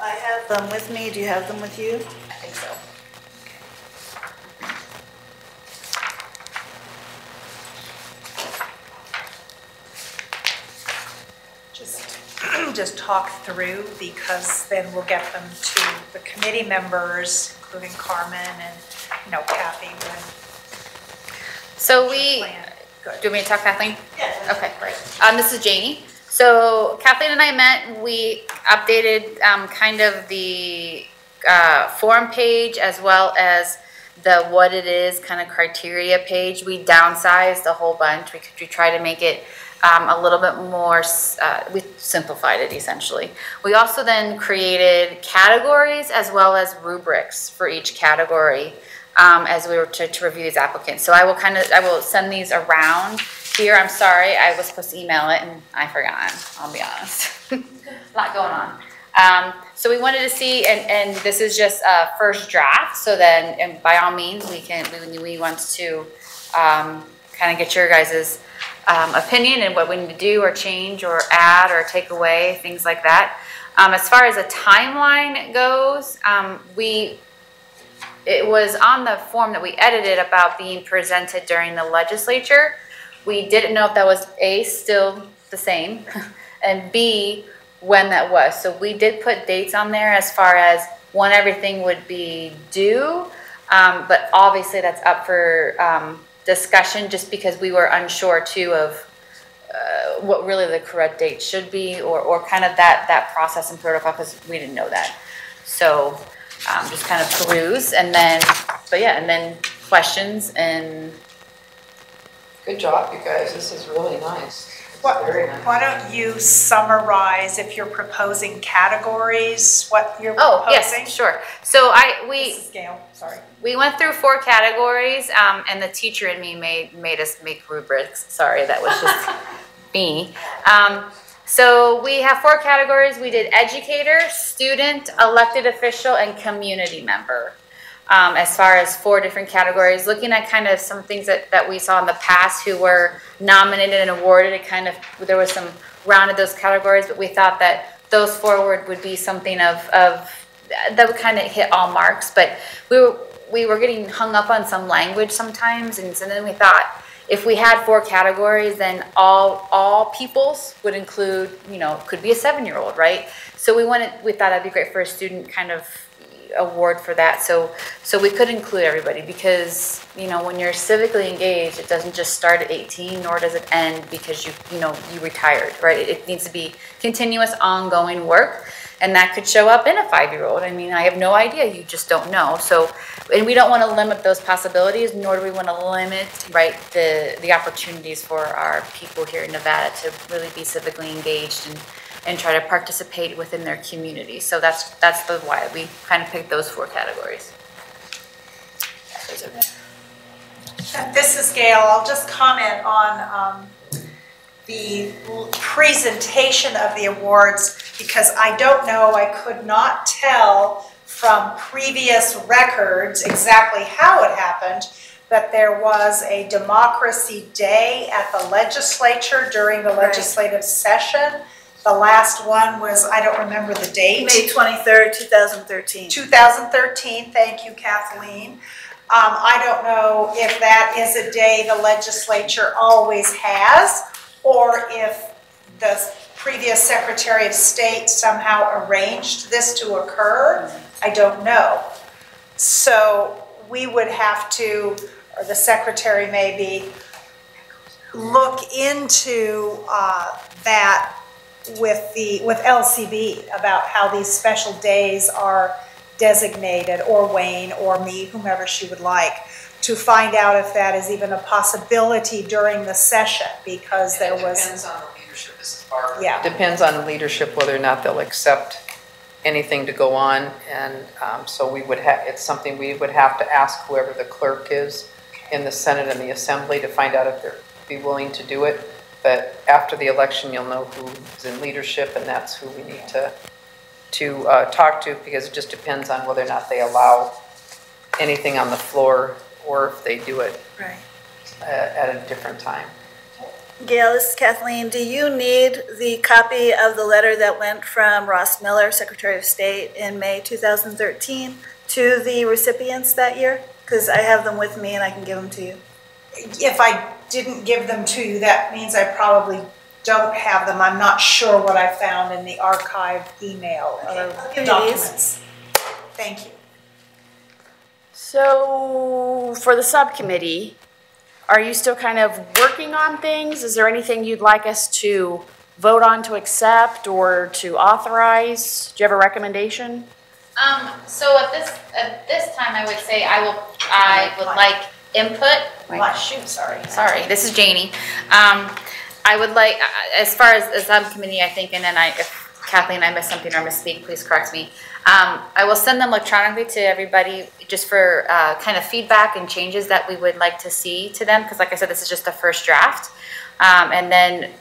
Speaker 9: I have them with me. Do you have them with you?
Speaker 7: I think so.
Speaker 3: Just talk through, because then we'll get them to the committee members, including Carmen and, Kathy.
Speaker 7: So
Speaker 3: Good.
Speaker 7: do you want me to talk, Kathleen?
Speaker 9: Yeah.
Speaker 7: Okay, great. This is Janie. So Kathleen and I met, we updated kind of the form page as well as the what it is kind of criteria page. We downsized a whole bunch. We tried to make it a little bit more, we simplified it essentially. We also then created categories as well as rubrics for each category as we were to review these applicants. So I will send these around here. I'm sorry, I was supposed to email it and I forgot, I'll be honest. A lot going on. So we wanted to see, and this is just a first draft, so then, and by all means, we want to kind of get your guys' opinion and what we need to do or change or add or take away, things like that. As far as a timeline goes, it was on the form that we edited about being presented during the legislature. We didn't know if that was A, still the same, and B, when that was. So we did put dates on there as far as when everything would be due, but obviously that's up for discussion, just because we were unsure too of what really the correct date should be, or kind of that process and protocol, because we didn't know that. So just kind of peruse, and then, but yeah, and then questions and
Speaker 2: Good job, you guys. This is really nice. Very nice.
Speaker 3: Why don't you summarize, if you're proposing categories, what you're
Speaker 7: Oh,
Speaker 3: proposing?
Speaker 7: yes, sure. So
Speaker 3: This is Gail, sorry.
Speaker 7: we went through 4 categories, and the teacher in me made us make rubrics. Sorry, that was just me. So we have 4 categories. We did educator, student, elected official, and community member. As far as 4 different categories, looking at kind of some things that we saw in the past who were nominated and awarded, it kind of, there was some rounded those categories, but we thought that those 4 would be something of that would kind of hit all marks. But we were getting hung up on some language sometimes, and so then we thought if we had 4 categories, then all peoples would include, you know, could be a 7-year-old, right? So we thought that'd be great for a student kind of award for that, so we could include everybody, because you know, when you're civically engaged, it doesn't just start at 18, nor does it end because you retired, right? It needs to be continuous, ongoing work, and that could show up in a 5-year-old. I mean, I have no idea, you just don't know. So, and we don't want to limit those possibilities, nor do we want to limit, right, the opportunities for our people here in Nevada to really be civically engaged and try to participate within their community. So that's the why we kind of picked those 4 categories.
Speaker 3: This is Gail. I'll just comment on the presentation of the awards, because I don't know, I could not tell from previous records exactly how it happened, but there was a Democracy Day at the legislature during the legislative session. The last one was, I don't remember the date.
Speaker 9: May 23rd, 2013.
Speaker 3: 2013, thank you, Kathleen. I don't know if that is a day the legislature always has, or if the previous Secretary of State somehow arranged this to occur. I don't know. So we would have to, or the Secretary maybe, look into that with LCB about how these special days are designated, or Wayne or me, whomever she would like, to find out if that is even a possibility during the session, because there was.
Speaker 2: Depends on the leadership, Mrs. Barber.
Speaker 3: Yeah.
Speaker 2: Depends on the leadership whether or not they'll accept anything to go on, and so we would have. It's something we would have to ask whoever the clerk is in the Senate and the Assembly to find out if they're be willing to do it. But after the election, you'll know who is in leadership, and that's who we need to talk to, because it just depends on whether or not they allow anything on the floor, or if they do it
Speaker 9: Right.
Speaker 2: at a different time.
Speaker 9: Gail, this is Kathleen. Do you need the copy of the letter that went from Ross Miller, Secretary of State, in May 2013 to the recipients that year? Because I have them with me and I can give them to you.
Speaker 3: If I didn't give them to you, that means I probably don't have them. I'm not sure what I found in the archive email
Speaker 9: I'll give you
Speaker 3: documents. Thank you.
Speaker 1: So for the subcommittee, are you still kind of working on things? Is there anything you'd like us to vote on, to accept, or to authorize? Do you have a recommendation?
Speaker 7: So at this time, I would say I would like input.
Speaker 3: Shoot, sorry.
Speaker 7: Sorry, this is Janie. I would like, as far as the subcommittee, I think, and then if Kathleen, I missed something or misspeak, please correct me. I will send them electronically to everybody just for kind of feedback and changes that we would like to see to them, because like I said, this is just the first draft. And then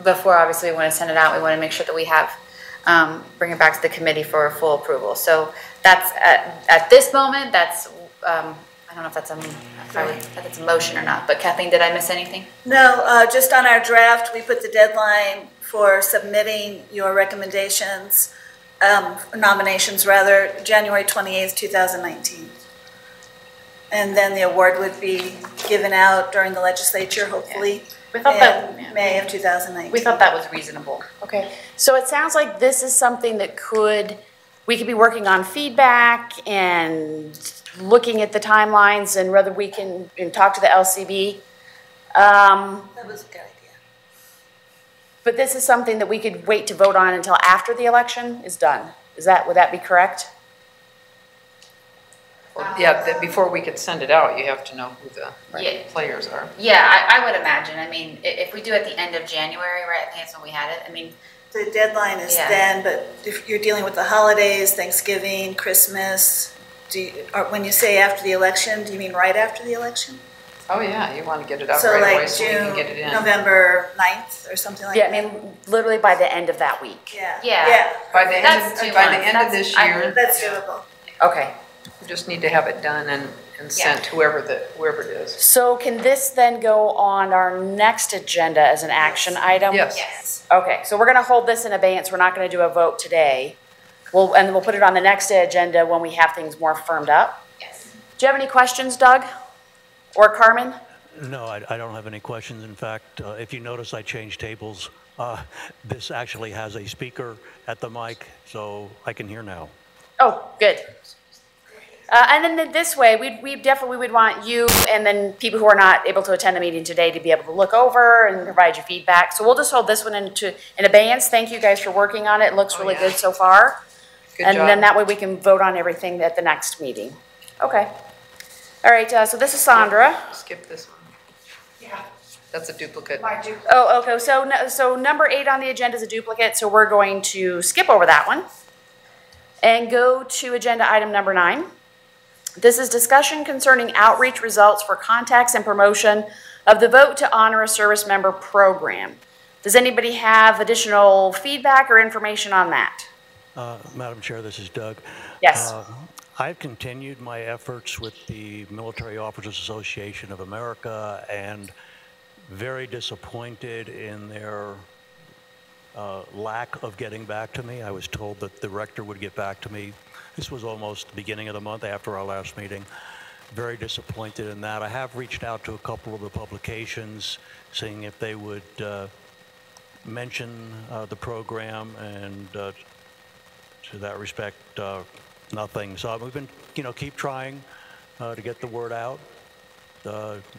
Speaker 7: before, obviously, we want to send it out, we want to make sure that we have, bring it back to the committee for full approval. So that's, at this moment, that's, I don't know if that's a motion or not, but Kathleen, did I miss anything?
Speaker 9: No, just on our draft, we put the deadline for submitting your recommendations, nominations rather, January 28th, 2019. And then the award would be given out during the legislature, hopefully,
Speaker 1: We thought
Speaker 9: in May of 2019.
Speaker 1: We thought that was reasonable. Okay, so it sounds like this is something that we could be working on feedback and looking at the timelines and whether we can talk to the LCB.
Speaker 9: That was a good idea.
Speaker 1: But this is something that we could wait to vote on until after the election is done. Would that be correct?
Speaker 2: Yeah, before we could send it out, you have to know who the
Speaker 7: Yeah.
Speaker 2: players are.
Speaker 7: Yeah, I would imagine. I mean, if we do at the end of January, right? I think that's when we had it. I mean,
Speaker 9: The deadline is
Speaker 7: Yeah.
Speaker 9: then, but if you're dealing with the holidays, Thanksgiving, Christmas, when you say after the election, do you mean right after the election?
Speaker 2: Oh, yeah, you want to get it out
Speaker 9: So
Speaker 2: right away
Speaker 9: like
Speaker 2: so you can get it
Speaker 9: June,
Speaker 2: in.
Speaker 9: November 9th or something like
Speaker 1: Yeah,
Speaker 9: that?
Speaker 1: I mean, literally by the end of that week.
Speaker 9: Yeah.
Speaker 7: Yeah.
Speaker 2: By the end
Speaker 7: That's
Speaker 2: of,
Speaker 7: 2
Speaker 2: by the
Speaker 7: months.
Speaker 2: end of
Speaker 7: That's-
Speaker 2: this
Speaker 7: I-
Speaker 2: year,
Speaker 9: That's doable.
Speaker 1: Okay.
Speaker 2: we just need to have it done and sent to whoever it is.
Speaker 1: So can this then go on our next agenda as an action item?
Speaker 2: Yes.
Speaker 7: yes.
Speaker 1: Okay, so we're gonna hold this in abeyance. We're not gonna do a vote today. And we'll put it on the next agenda when we have things more firmed up.
Speaker 7: Yes.
Speaker 1: Do you have any questions, Doug? Or Carmen?
Speaker 4: No, I don't have any questions. In fact, if you notice, I changed tables. This actually has a speaker at the mic, so I can hear now.
Speaker 1: Oh, good. And then this way, we definitely would want you and then people who are not able to attend the meeting today to be able to look over and provide you feedback. So we'll just hold this one in abeyance. Thank you guys for working on it. It looks really good so far.
Speaker 2: Good
Speaker 1: And
Speaker 2: job.
Speaker 1: then that way we can vote on everything at the next meeting. Okay. All right, so this is Sandra.
Speaker 2: Skip this one.
Speaker 3: Yeah.
Speaker 2: That's a duplicate.
Speaker 1: Oh, okay, so number 8 on the agenda is a duplicate, so we're going to skip over that one and go to agenda item number 9. This is discussion concerning outreach results for contacts and promotion of the Vote to Honor a Service Member program. Does anybody have additional feedback or information on that?
Speaker 4: Madam Chair, this is Doug.
Speaker 1: Yes.
Speaker 4: I've continued my efforts with the Military Officers Association of America and very disappointed in their lack of getting back to me. I was told that the rector would get back to me. This was almost the beginning of the month after our last meeting. Very disappointed in that. I have reached out to a couple of the publications, seeing if they would mention the program, and to that respect, nothing. So we've been, keep trying to get the word out.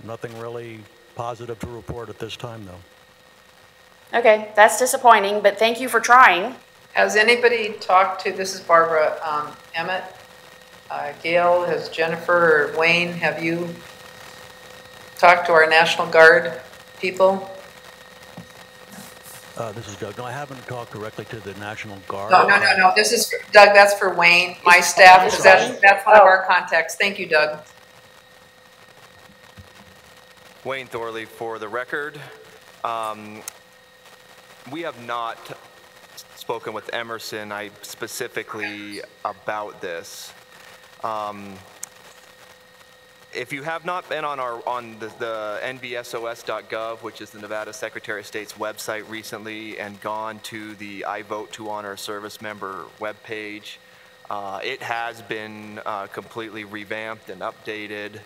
Speaker 4: Nothing really positive to report at this time, though.
Speaker 1: Okay, that's disappointing, but thank you for trying.
Speaker 2: Has anybody talked to, this is Barbara, Emmett, Gail, has Jennifer or Wayne, have you talked to our National Guard people?
Speaker 4: This is Doug. No, I haven't talked directly to the National Guard.
Speaker 2: No. This is, Doug, that's for Wayne, my staff, because that's one of our contacts. Thank you, Doug.
Speaker 5: Wayne Thorley for the record. We have not spoken with Emerson specifically about this. If you have not been on the nvsos.gov, which is the Nevada Secretary of State's website recently, and gone to the I Vote to Honor a Service Member webpage, it has been completely revamped and updated.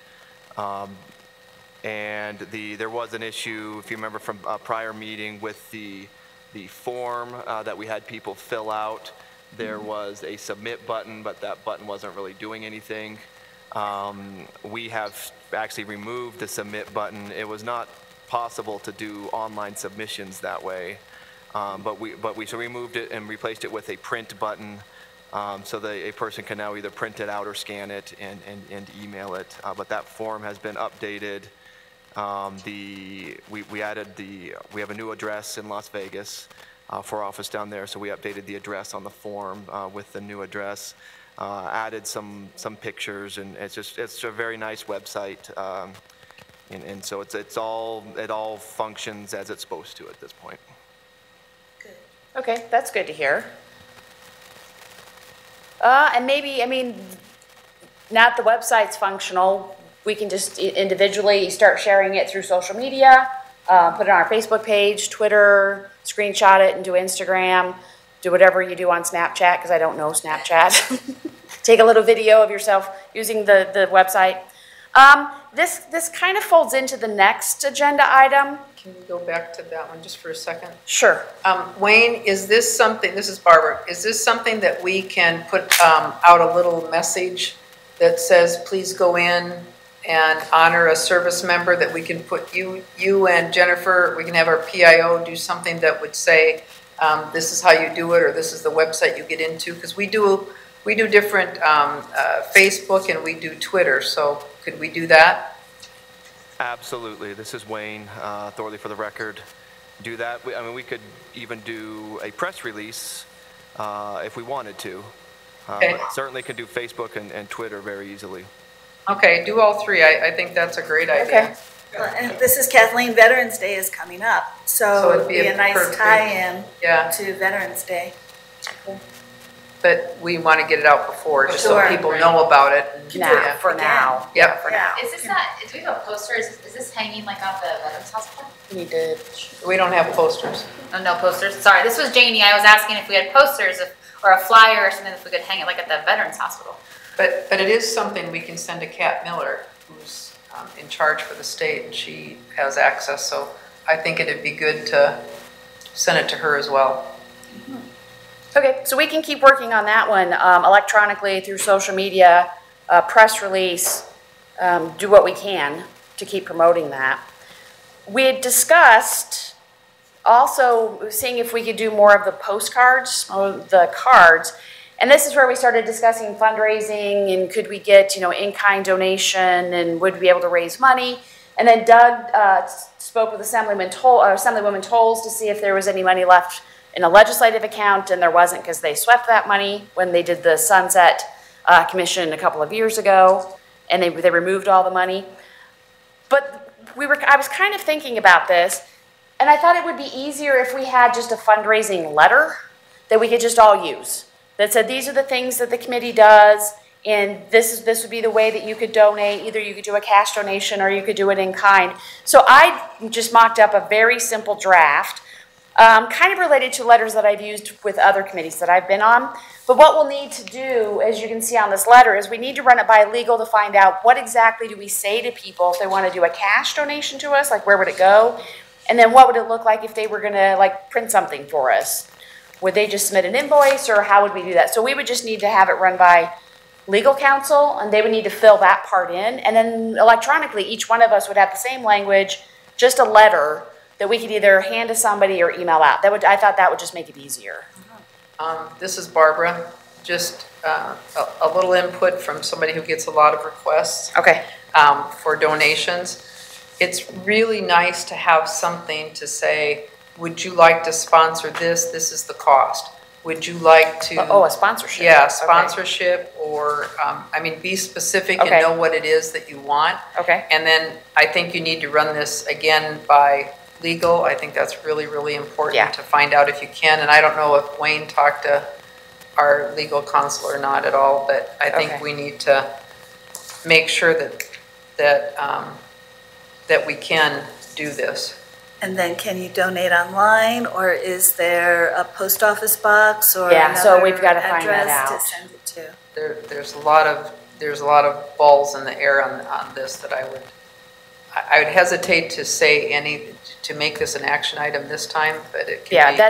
Speaker 5: And there was an issue, if you remember from a prior meeting, with the form that we had people fill out. There was a submit button, but that button wasn't really doing anything. We have actually removed the submit button. It was not possible to do online submissions that way, but we removed it and replaced it with a print button, so that a person can now either print it out or scan it and email it. But that form has been updated. We have a new address in Las Vegas for our office down there, so we updated the address on the form with the new address. Added some pictures, and it's a very nice website, and so it all functions as it's supposed to at this point.
Speaker 9: Good.
Speaker 1: Okay, that's good to hear. And maybe, now that the website's functional, we can just individually start sharing it through social media, put it on our Facebook page, Twitter, screenshot it and do Instagram, do whatever you do on Snapchat, because I don't know Snapchat. Take a little video of yourself using the website. This kind of folds into the next agenda item.
Speaker 2: Can you go back to that one just for a second?
Speaker 1: Sure.
Speaker 2: Wayne, is this something, this is Barbara, is this something that we can put out a little message that says, please go in and honor a service member, that we can put you and Jennifer, we can have our PIO do something that would say, this is how you do it, or this is the website you get into, because we do We do different Facebook and we do Twitter, so could we do that?
Speaker 5: Absolutely. This is Wayne Thorley for the record. Do that. I mean, we could even do a press release if we wanted to.
Speaker 2: Okay.
Speaker 5: But certainly can do Facebook and Twitter very easily.
Speaker 2: Okay, do all three. I think that's a great idea.
Speaker 1: Okay.
Speaker 9: Well, and this is Kathleen, Veterans Day is coming up, so
Speaker 2: it'd
Speaker 9: it'd be a nice
Speaker 2: perfect.
Speaker 9: tie-in
Speaker 2: Yeah,
Speaker 9: to Veterans Day.
Speaker 2: but we want to get it out before, just so
Speaker 9: Sure.
Speaker 2: people know about it. And-
Speaker 1: Now,
Speaker 2: yeah.
Speaker 1: for now.
Speaker 2: Yep.
Speaker 1: For now.
Speaker 7: Is this not, do we have a poster, is this hanging like off the Veterans Hospital?
Speaker 1: We need to,
Speaker 2: We don't have posters.
Speaker 7: Oh, no posters, sorry, this was Janie, I was asking if we had posters or a flyer or something, if we could hang it like at the Veterans Hospital.
Speaker 2: But it is something we can send to Kat Miller, who's in charge for the state, and she has access, so I think it'd be good to send it to her as well.
Speaker 1: okay, so we can keep working on that one electronically through social media, press release, do what we can to keep promoting that. We had discussed also seeing if we could do more of the postcards or the cards. And this is where we started discussing fundraising and could we get, in-kind donation and would we be able to raise money? And then Doug spoke with Assemblywoman Tolles to see if there was any money left in a legislative account, and there wasn't because they swept that money when they did the Sunset Commission a couple of years ago, and they removed all the money. But I was kind of thinking about this, and I thought it would be easier if we had just a fundraising letter that we could just all use. That said, these are the things that the committee does, and this would be the way that you could donate. Either you could do a cash donation or you could do it in kind. So I just mocked up a very simple draft, kind of related to letters that I've used with other committees that I've been on. But what we'll need to do, as you can see on this letter, is we need to run it by legal to find out what exactly do we say to people if they want to do a cash donation to us, like where would it go? And then what would it look like if they were going to print something for us? Would they just submit an invoice, or how would we do that? So we would just need to have it run by legal counsel, and they would need to fill that part in. And then electronically, each one of us would have the same language, just a letter that we could either hand to somebody or email out. I thought that would just make it easier.
Speaker 2: This is Barbara. Just a little input from somebody who gets a lot of requests
Speaker 1: Okay.
Speaker 2: for donations. It's really nice to have something to say, would you like to sponsor this? This is the cost. Would you like to?
Speaker 1: Oh, a sponsorship.
Speaker 2: Yeah,
Speaker 1: Okay.
Speaker 2: sponsorship, or, be specific and
Speaker 1: Okay.
Speaker 2: know what it is that you want.
Speaker 1: Okay.
Speaker 2: And then I think you need to run this again by legal. I think that's really, really important
Speaker 1: Yeah.
Speaker 2: to find out if you can. And I don't know if Wayne talked to our legal counsel or not at all, but I think
Speaker 1: Okay.
Speaker 2: we need to make sure that we can do this.
Speaker 9: And then can you donate online, or is there a post office box or
Speaker 1: Yeah, so
Speaker 9: another
Speaker 1: we've gotta find that
Speaker 9: address
Speaker 1: out.
Speaker 9: to send it to?
Speaker 2: There's a lot of balls in the air on this that I would hesitate to say to make this an action item this time, but it can be.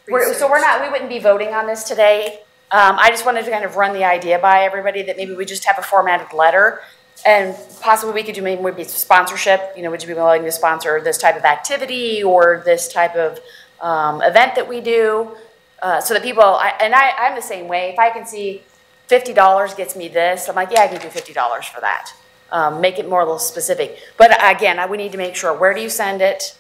Speaker 1: We wouldn't be voting on this today. I just wanted to kind of run the idea by everybody that maybe we just have a formatted letter, and possibly we could do maybe sponsorship. Would you be willing to sponsor this type of activity or this type of event that we do? So that people, I'm the same way. If I can see $50 gets me this, I'm like, yeah, I can do $50 for that. Make it more a little specific. But again, we need to make sure, where do you send it?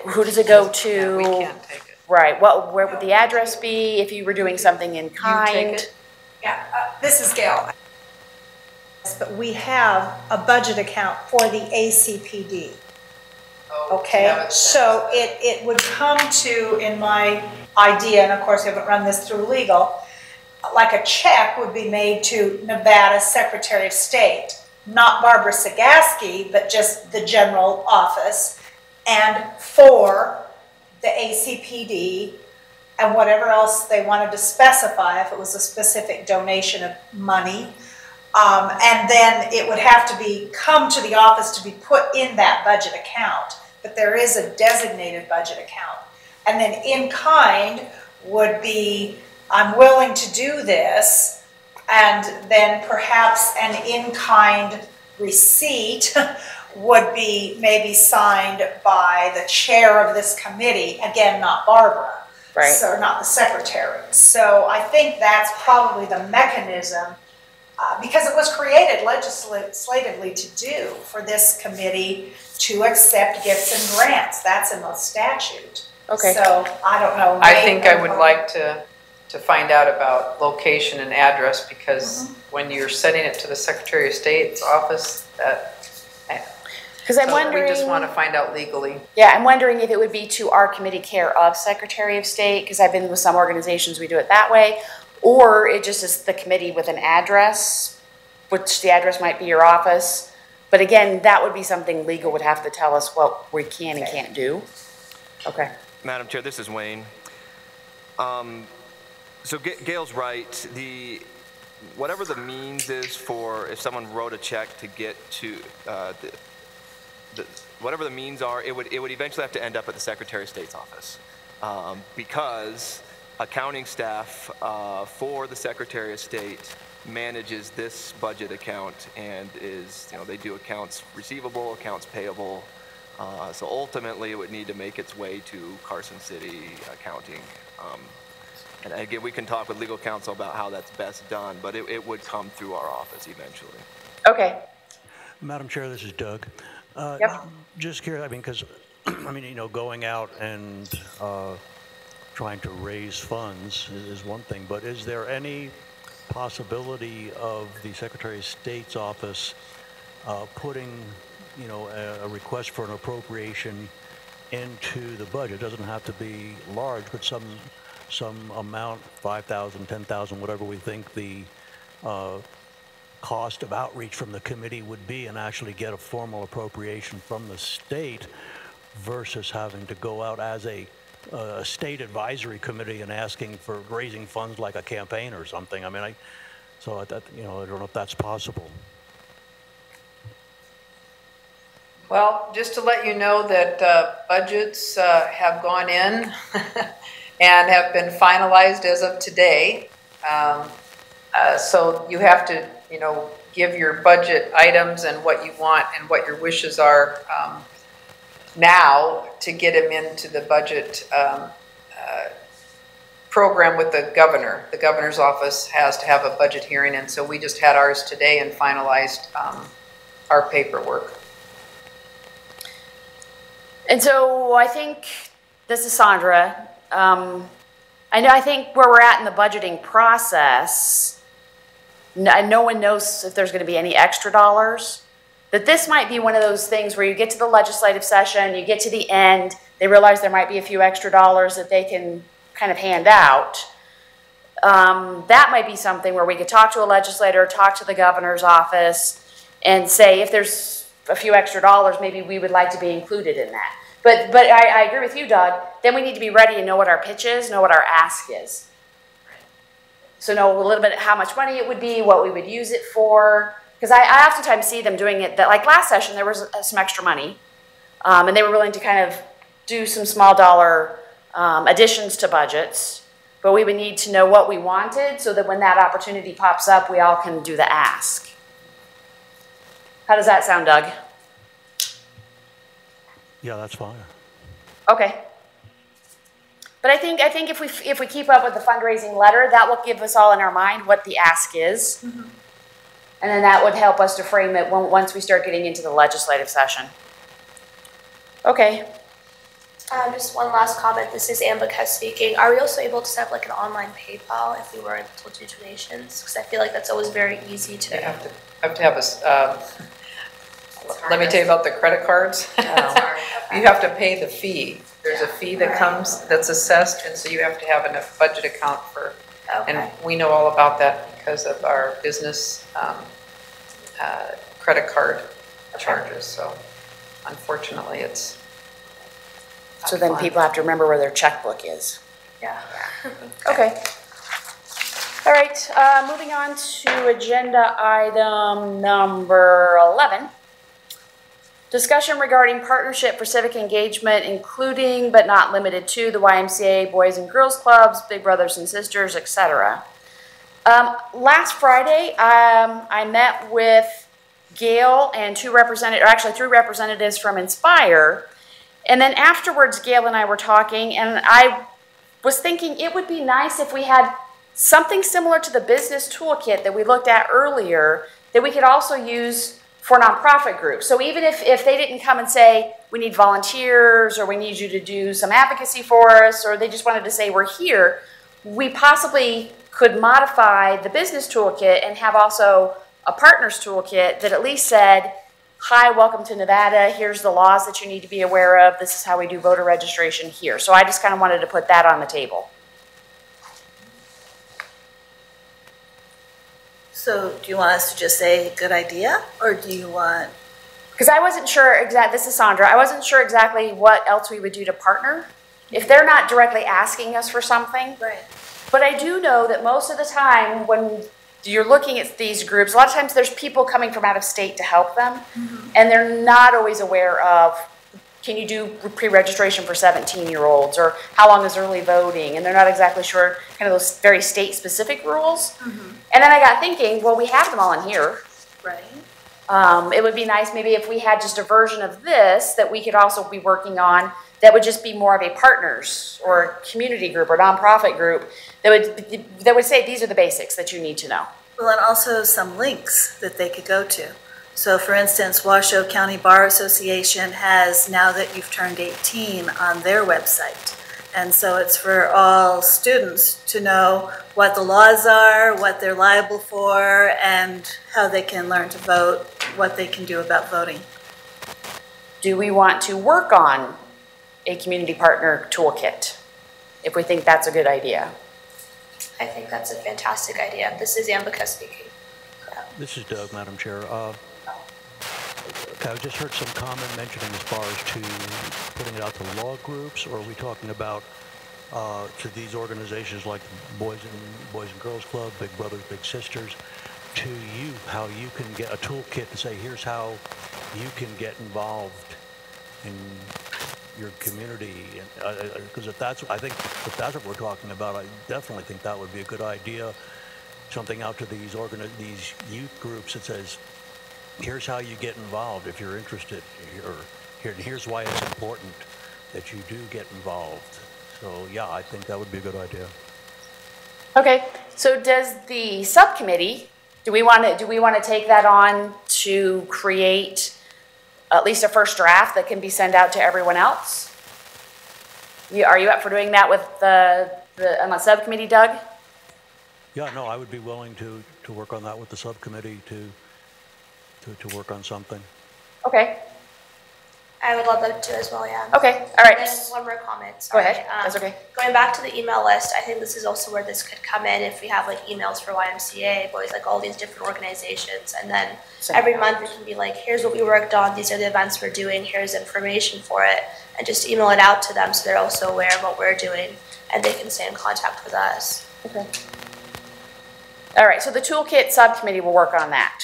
Speaker 1: Who does it go to?
Speaker 2: Yeah, we can't take it.
Speaker 1: Right, where would the address be if you were doing something in kind?
Speaker 2: You take it?
Speaker 3: Yeah, this is Gail. But we have a budget account for the ACPD.
Speaker 2: Oh,
Speaker 3: Okay,
Speaker 2: yeah, but-
Speaker 3: so it would come to, in my idea, and of course we haven't run this through legal, like a check would be made to Nevada Secretary of State, not Barbara Sagaski, but just the general office, and for the ACPD, and whatever else they wanted to specify, if it was a specific donation of money. And then it would have to come to the office to be put in that budget account. But there is a designated budget account. And then in kind would be, I'm willing to do this, and then perhaps an in kind receipt would be maybe signed by the chair of this committee, again, not Barbara.
Speaker 1: Right.
Speaker 3: So, not the secretary. So I think that's probably the mechanism, because it was created legislatively to do for this committee to accept gifts and grants. That's in the statute.
Speaker 1: Okay.
Speaker 3: So I don't know.
Speaker 2: I think I would like to find out about location and address, because when you're sending it to the Secretary of State's office,
Speaker 1: Because I'm
Speaker 2: so
Speaker 1: wondering.
Speaker 2: we just want to find out legally.
Speaker 1: Yeah, I'm wondering if it would be to our committee care of Secretary of State, because I've been with some organizations, we do it that way, or it just is the committee with an address, which the address might be your office. But again, that would be something legal would have to tell us what we can and can't do. Okay.
Speaker 5: Madam Chair, this is Wayne. So Gail's right. Whatever the means is for if someone wrote a check to get to whatever the means are, it would eventually have to end up at the Secretary of State's office, because accounting staff for the Secretary of State manages this budget account and they do accounts receivable, accounts payable. So ultimately, it would need to make its way to Carson City accounting. And again, we can talk with legal counsel about how that's best done, but it would come through our office eventually.
Speaker 1: Okay.
Speaker 4: Madam Chair, this is Doug.
Speaker 1: Yep.
Speaker 4: Just curious, because, going out and trying to raise funds is one thing, but is there any possibility of the Secretary of State's office putting, a request for an appropriation into the budget? It doesn't have to be large, but some amount, 5,000, 10,000, whatever we think the cost of outreach from the committee would be, and actually get a formal appropriation from the state versus having to go out as a state advisory committee and asking for raising funds like a campaign or something. I don't know if that's possible.
Speaker 2: Well, just to let you know that budgets have gone in and have been finalized as of today. So you have to, give your budget items and what you want and what your wishes are now to get them into the budget program with the governor. The governor's office has to have a budget hearing, and so we just had ours today and finalized our paperwork.
Speaker 1: And so I think, this is Sandra, I think where we're at in the budgeting process, no one knows if there's going to be any extra dollars. That this might be one of those things where you get to the legislative session, you get to the end, they realize there might be a few extra dollars that they can kind of hand out. That might be something where we could talk to a legislator, talk to the governor's office, and say if there's a few extra dollars, maybe we would like to be included in that. But I agree with you, Doug. Then we need to be ready and know what our pitch is, know what our ask is. So know a little bit how much money it would be, what we would use it for. Because I oftentimes see them doing it, that like last session, there was some extra money. And they were willing to kind of do some small dollar additions to budgets. But we would need to know what we wanted so that when that opportunity pops up, we all can do the ask. How does that sound, Doug?
Speaker 4: Yeah, that's fine.
Speaker 1: Okay. But I think if we keep up with the fundraising letter, that will give us all in our mind what the ask is. Mm-hmm. And then that would help us to frame it once we start getting into the legislative session. Okay.
Speaker 6: Just one last comment. This is Ambika speaking. Are we also able to set up like an online PayPal if we were able to do donations? Because I feel like that's always very easy to.
Speaker 2: You have to have a. Let me tell you about the credit cards. You have to pay the fee. There's a fee that comes that's assessed, and so you have to have a budget account for.
Speaker 6: Okay.
Speaker 2: And we know all about that because of our business credit card charges. So unfortunately, it's.
Speaker 1: So then people have to remember where their checkbook is.
Speaker 6: Yeah.
Speaker 1: Okay. All right, moving on to agenda item number 11. Discussion regarding partnership for civic engagement, including but not limited to the YMCA, Boys and Girls Clubs, Big Brothers and Sisters, etc. Last Friday, I met with Gail and three representatives from Inspire. And then afterwards, Gail and I were talking, and I was thinking it would be nice if we had something similar to the business toolkit that we looked at earlier that we could also use for nonprofit groups. So even if they didn't come and say, we need volunteers, or we need you to do some advocacy for us, or they just wanted to say, we're here, we possibly could modify the business toolkit and have also a partners toolkit that at least said, hi, welcome to Nevada, here's the laws that you need to be aware of, this is how we do voter registration here. So I just kind of wanted to put that on the table.
Speaker 9: So do you want us to just say good idea, or do you want?
Speaker 1: Because I wasn't sure exactly, this is Sandra, I wasn't sure exactly what else we would do to partner. If they're not directly asking us for something.
Speaker 9: Right.
Speaker 1: But I do know that most of the time when you're looking at these groups, a lot of times there's people coming from out of state to help them. And they're not always aware of, can you do pre-registration for 17-year-olds, or how long is early voting? And they're not exactly sure kind of those very state-specific rules. And then I got thinking, well, we have them all in here.
Speaker 9: Right.
Speaker 1: It would be nice maybe if we had just a version of this that we could also be working on that would just be more of a partners or community group or nonprofit group that would say these are the basics that you need to know.
Speaker 9: Well, and also some links that they could go to. So for instance, Washoe County Bar Association has Now That You've Turned 18 on their website. And so it's for all students to know what the laws are, what they're liable for, and how they can learn to vote, what they can do about voting.
Speaker 1: Do we want to work on a community partner toolkit if we think that's a good idea?
Speaker 6: I think that's a fantastic idea. This is Ambika speaking.
Speaker 4: This is Doug, Madam Chair. I just heard some comment mentioning as far as to putting it out to law groups, or are we talking about to these organizations like Boys and Girls Club, Big Brothers Big Sisters, to you, how you can get a toolkit to say, here's how you can get involved in your community? Because I think if that's what we're talking about, I definitely think that would be a good idea. Something out to these youth groups that says, here's how you get involved if you're interested, or here's why it's important that you do get involved. So yeah, I think that would be a good idea.
Speaker 1: Okay, so does the subcommittee, do we want to take that on to create at least a first draft that can be sent out to everyone else? Are you up for doing that with on the subcommittee, Doug?
Speaker 4: Yeah, no, I would be willing to work on that with the subcommittee to work on something.
Speaker 1: Okay.
Speaker 6: I would love that too as well, yeah.
Speaker 1: Okay, all right.
Speaker 6: And then one more comment,
Speaker 1: Go
Speaker 6: sorry.
Speaker 1: ahead, that's okay.
Speaker 6: Going back to the email list, I think this is also where this could come in if we have like emails for YMCA, boys, like all these different organizations. And then every month we can be like, here's what we worked on, these are the events we're doing, here's information for it. And just email it out to them so they're also aware of what we're doing and they can stay in contact with us.
Speaker 1: Okay. All right, so the toolkit subcommittee will work on that.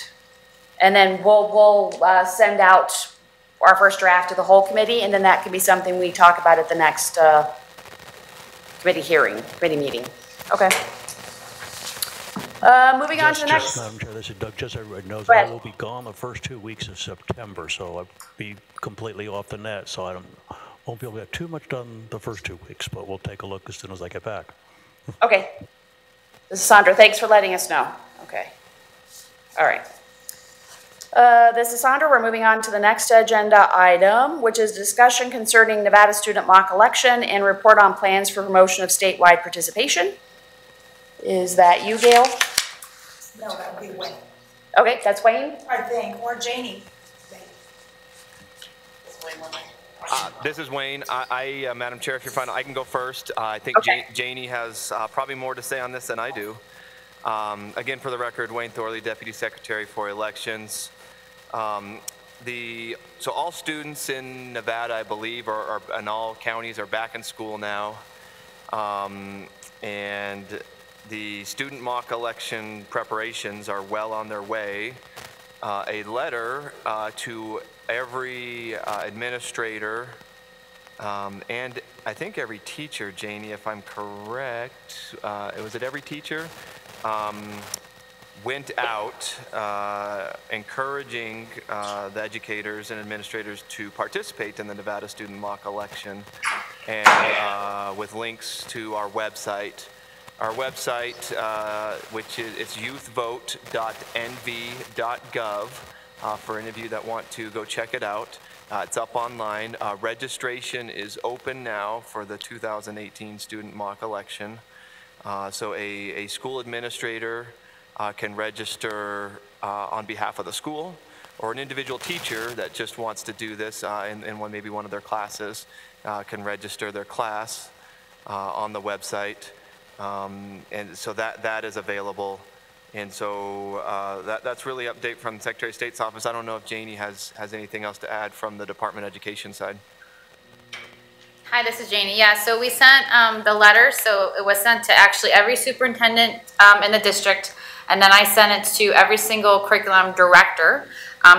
Speaker 1: And then we'll send out our first draft to the whole committee, and then that could be something we talk about at the next committee meeting. Okay. Moving on to the next.
Speaker 4: Madam Chair, this is Doug. Just so everybody knows, I will be gone the first 2 weeks of September, so I'll be completely off the net, so I won't be able to get too much done the first 2 weeks, but we'll take a look as soon as I get back.
Speaker 1: Okay. This is Sandra. Thanks for letting us know. Okay. All right. This is Sandra. We're moving on to the next agenda item, which is discussion concerning Nevada student mock election and report on plans for promotion of statewide participation. Is that you, Gail?
Speaker 3: No, that would be Wayne,
Speaker 1: Okay, that's Wayne.
Speaker 3: I think, or Janie.
Speaker 5: This is Wayne. Madam Chair, if you're fine, I can go first. I think
Speaker 1: Okay.
Speaker 5: Janie has probably more to say on this than I do. Again, for the record, Wayne Thorley, Deputy Secretary for Elections. So all students in Nevada, I believe, or in all counties are back in school now. And the student mock election preparations are well on their way. A letter to every administrator and I think every teacher, Janie, if I'm correct, was it every teacher? Went out encouraging the educators and administrators to participate in the Nevada student mock election. and with links to our website. Our website, which is it's youthvote.nv.gov, for any of you that want to go check it out. It's up online. Registration is open now for the 2018 student mock election. So a school administrator can register on behalf of the school, or an individual teacher that just wants to do this in maybe one of their classes can register their class on the website. And so that is available. And so that's really update from the Secretary of State's office. I don't know if Janie has anything else to add from the Department of Education side.
Speaker 7: Hi, this is Janie. Yeah, so we sent the letter. So it was sent to actually every superintendent in the district, and then I sent it to every single curriculum director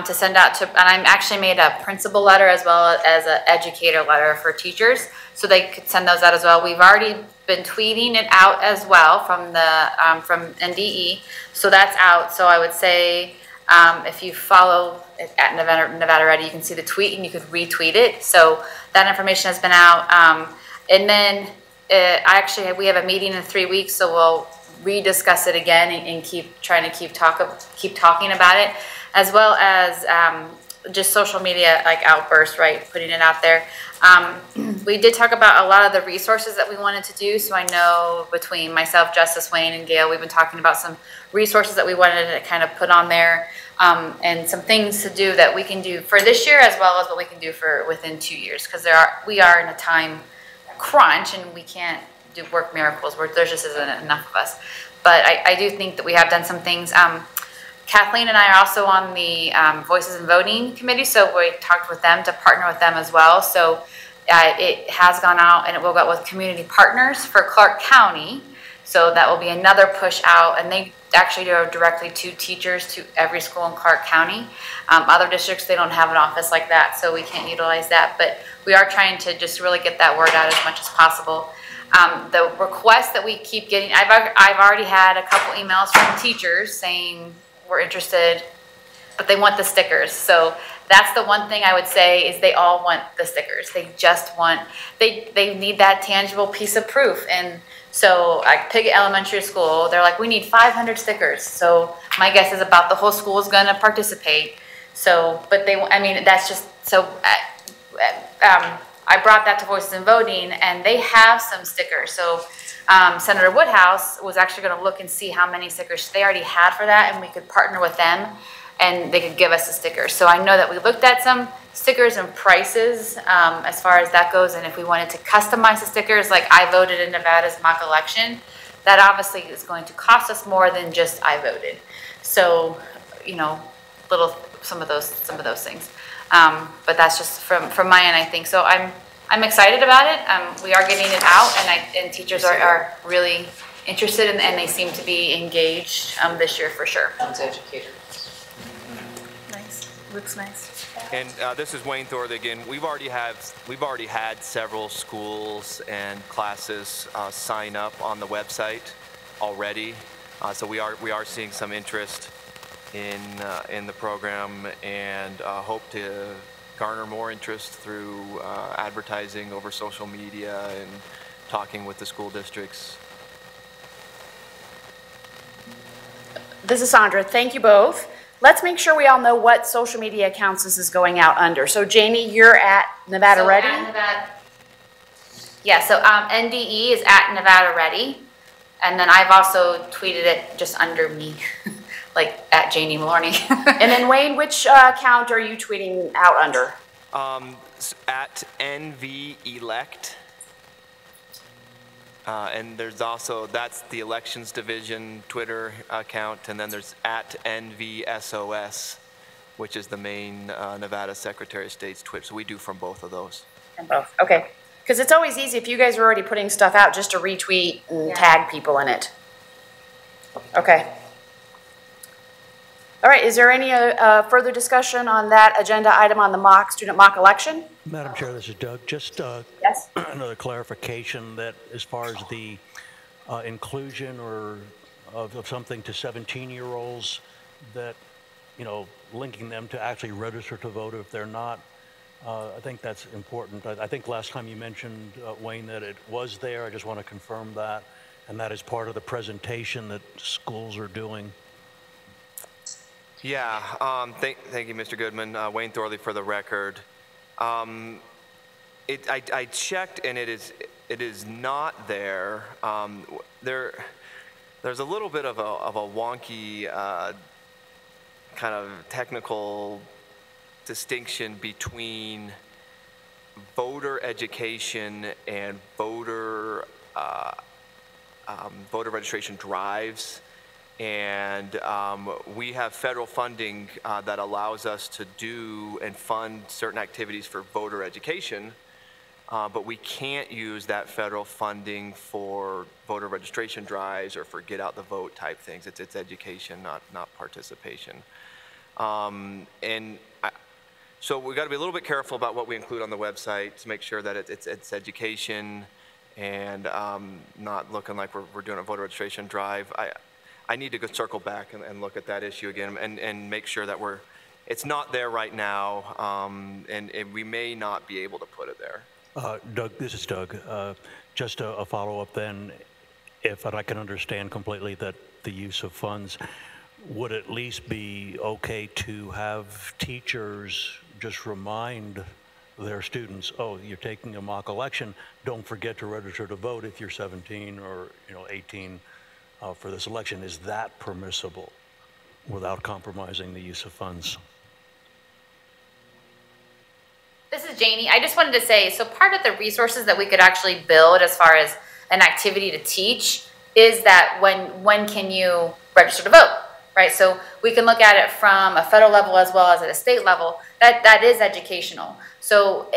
Speaker 7: to send out to, and I actually made a principal letter as well as an educator letter for teachers, so they could send those out as well. We've already been tweeting it out as well from the from NDE, so that's out. So I would say if you follow it at Nevada Ready, you can see the tweet and you could retweet it. So that information has been out. And then we have a meeting in 3 weeks, so we'll rediscuss it again and keep talking about it, as well as just social media like outbursts, right? Putting it out there. We did talk about a lot of the resources that we wanted to do. So I know between myself, Justice, Wayne, and Gail, we've been talking about some resources that we wanted to kind of put on there, and some things to do that we can do for this year, as well as what we can do for within 2 years, because we are in a time crunch and we can't do work miracles where there just isn't enough of us. But I do think that we have done some things. Kathleen and I are also on the Voices in Voting Committee, so we talked with them to partner with them as well. So it has gone out and it will go out with community partners for Clark County. So that will be another push out, and they actually go directly to teachers to every school in Clark County. Other districts, they don't have an office like that, so we can't utilize that. But we are trying to just really get that word out as much as possible. The requests that we keep getting, I've already had a couple emails from teachers saying we're interested, but they want the stickers. So that's the one thing I would say is they all want the stickers. They just want, they need that tangible piece of proof. And so like Piggott Elementary School, they're like, we need 500 stickers. So my guess is about the whole school is going to participate. So, but that's just, so I brought that to Voices in Voting, and they have some stickers. So Senator Woodhouse was actually going to look and see how many stickers they already had for that, and we could partner with them, and they could give us the stickers. So I know that we looked at some stickers and prices as far as that goes, and if we wanted to customize the stickers, like I voted in Nevada's mock election, that obviously is going to cost us more than just I voted. So, some of those things. But that's just from my end, I think. So I'm excited about it. We are getting it out, and teachers are really interested, and they seem to be engaged this year for sure.
Speaker 2: As educators.
Speaker 9: Nice, looks nice.
Speaker 5: And this is Wayne Thorley again. We've already had several schools and classes sign up on the website already. So we are seeing some interest in the program, and hope to garner more interest through advertising over social media and talking with the school districts.
Speaker 1: This is Sandra. Thank you both. Let's make sure we all know what social media accounts this is going out under. So Janie, you're at Nevada Ready?
Speaker 7: Yeah, so NDE is at Nevada Ready. And then I've also tweeted it just under me, like at Janie Maloney.
Speaker 1: And then Wayne, which account are you tweeting out under?
Speaker 5: At NV Elect. And there's also, that's the Elections Division Twitter account, and then there's at NVSOS, which is the main Nevada Secretary of State's Twitter. So we do from both of those.
Speaker 1: From both, okay. Because it's always easy if you guys are already putting stuff out just to retweet and tag people in it. Okay. All right, is there any further discussion on that agenda item on the student mock election?
Speaker 4: Madam Chair, this is Doug. Just
Speaker 1: yes?
Speaker 4: Another clarification that as far as the inclusion of something to 17-year-olds, that, linking them to actually register to vote if they're not, I think that's important. I think last time you mentioned, Wayne, that it was there. I just want to confirm that. And that is part of the presentation that schools are doing.
Speaker 5: Yeah, thank you, Mr. Goodman. Wayne Thorley for the record. I checked, and it is not there. There's a little bit of a wonky kind of technical distinction between voter education and voter registration drives. And we have federal funding that allows us to do and fund certain activities for voter education, but we can't use that federal funding for voter registration drives or for get out the vote type things. It's education, not participation. So we've got to be a little bit careful about what we include on the website to make sure that it's education and not looking like we're doing a voter registration drive. I need to go circle back and look at that issue again and make sure that it's not there right now, and we may not be able to put it there.
Speaker 4: Doug, this is Doug. Just a follow-up then, if I can understand completely that the use of funds, would at least be okay to have teachers just remind their students, oh, you're taking a mock election, don't forget to register to vote if you're 17 or 18 for this election. Is that permissible without compromising the use of funds?
Speaker 7: This is Janie. I just wanted to say, so part of the resources that we could actually build as far as an activity to teach is that when can you register to vote, right? So we can look at it from a federal level as well as at a state level. That is educational. So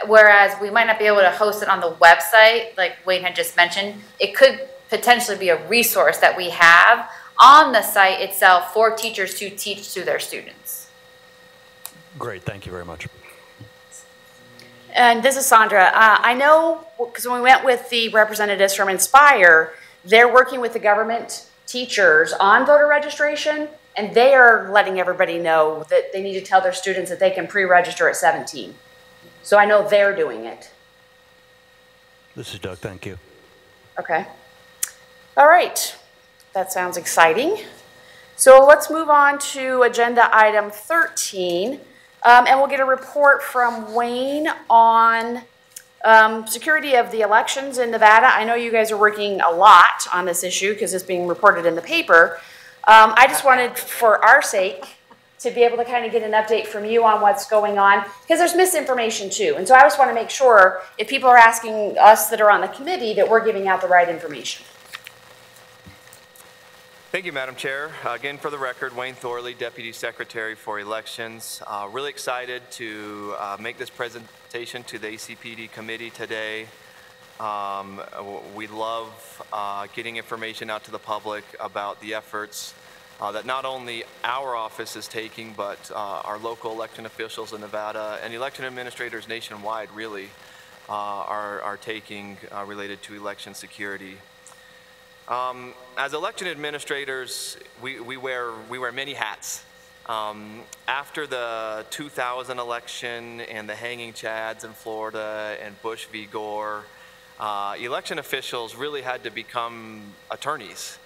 Speaker 7: whereas we might not be able to host it on the website, like Wayne had just mentioned, it could potentially be a resource that we have on the site itself for teachers to teach to their students.
Speaker 4: Great, thank you very much.
Speaker 1: And this is Sandra. I know, because when we went with the representatives from Inspire, they're working with the government teachers on voter registration, and they are letting everybody know that they need to tell their students that they can pre-register at 17. So I know they're doing it.
Speaker 4: This is Doug, thank you.
Speaker 1: Okay. All right. That sounds exciting. So let's move on to agenda item 13. And we'll get a report from Wayne on security of the elections in Nevada. I know you guys are working a lot on this issue because it's being reported in the paper. I just wanted, for our sake, to be able to kind of get an update from you on what's going on, because there's misinformation too. And so I just want to make sure if people are asking us that are on the committee that we're giving out the right information.
Speaker 5: Thank you, Madam Chair. Again, for the record, Wayne Thorley, Deputy Secretary for Elections. Really excited to make this presentation to the ACPD committee today. We love getting information out to the public about the efforts that not only our office is taking, but our local election officials in Nevada and election administrators nationwide really are taking related to election security. As election administrators, we wear many hats. After the 2000 election and the hanging chads in Florida and Bush v. Gore, election officials really had to become attorneys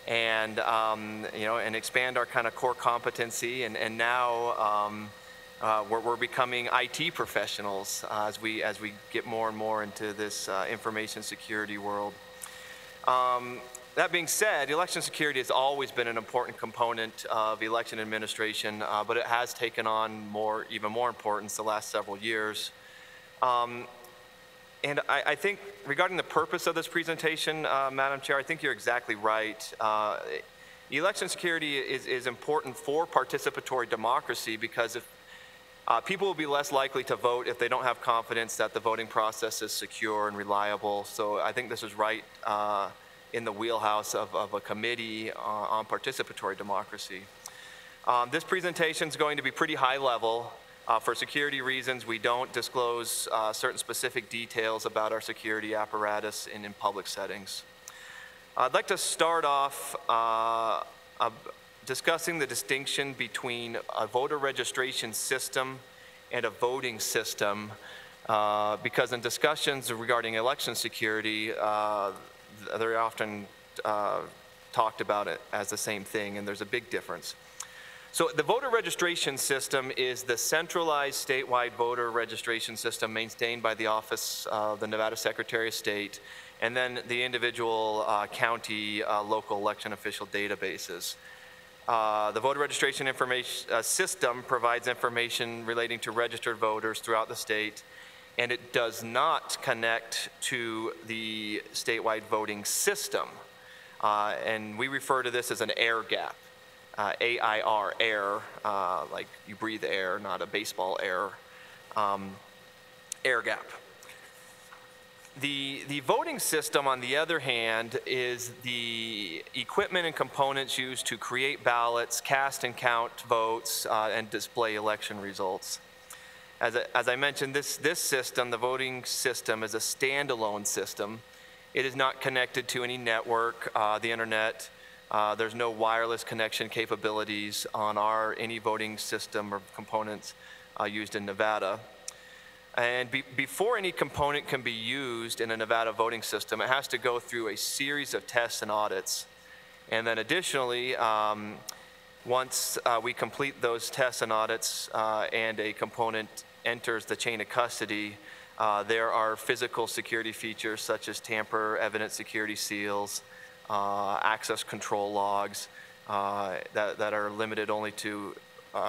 Speaker 5: and and expand our kind of core competency. And now we're becoming IT professionals as we get more and more into this information security world. That being said, election security has always been an important component of election administration, but it has taken on even more importance the last several years. And I think regarding the purpose of this presentation, Madam Chair, I think you're exactly right. Election security is important for participatory democracy because if people will be less likely to vote if they don't have confidence that the voting process is secure and reliable. So I think this is right in the wheelhouse of a committee on participatory democracy. This presentation is going to be pretty high level. For security reasons, we don't disclose certain specific details about our security apparatus in public settings. I'd like to start off discussing the distinction between a voter registration system and a voting system, because in discussions regarding election security, they're often talked about it as the same thing, and there's a big difference. So the voter registration system is the centralized statewide voter registration system maintained by the Office of the Nevada Secretary of State, and then the individual county local election official databases. The voter registration information system provides information relating to registered voters throughout the state, and it does not connect to the statewide voting system. And we refer to this as an air gap. AIR, air, like you breathe air, not a baseball air, air gap. The voting system, on the other hand, is the equipment and components used to create ballots, cast and count votes, and display election results. As I mentioned, this system, the voting system, is a standalone system. It is not connected to any network, the internet. There's no wireless connection capabilities on any voting system or components used in Nevada. And before any component can be used in a Nevada voting system, it has to go through a series of tests and audits. And then additionally, once we complete those tests and audits and a component enters the chain of custody, there are physical security features such as tamper evidence security seals, access control logs that are limited only to,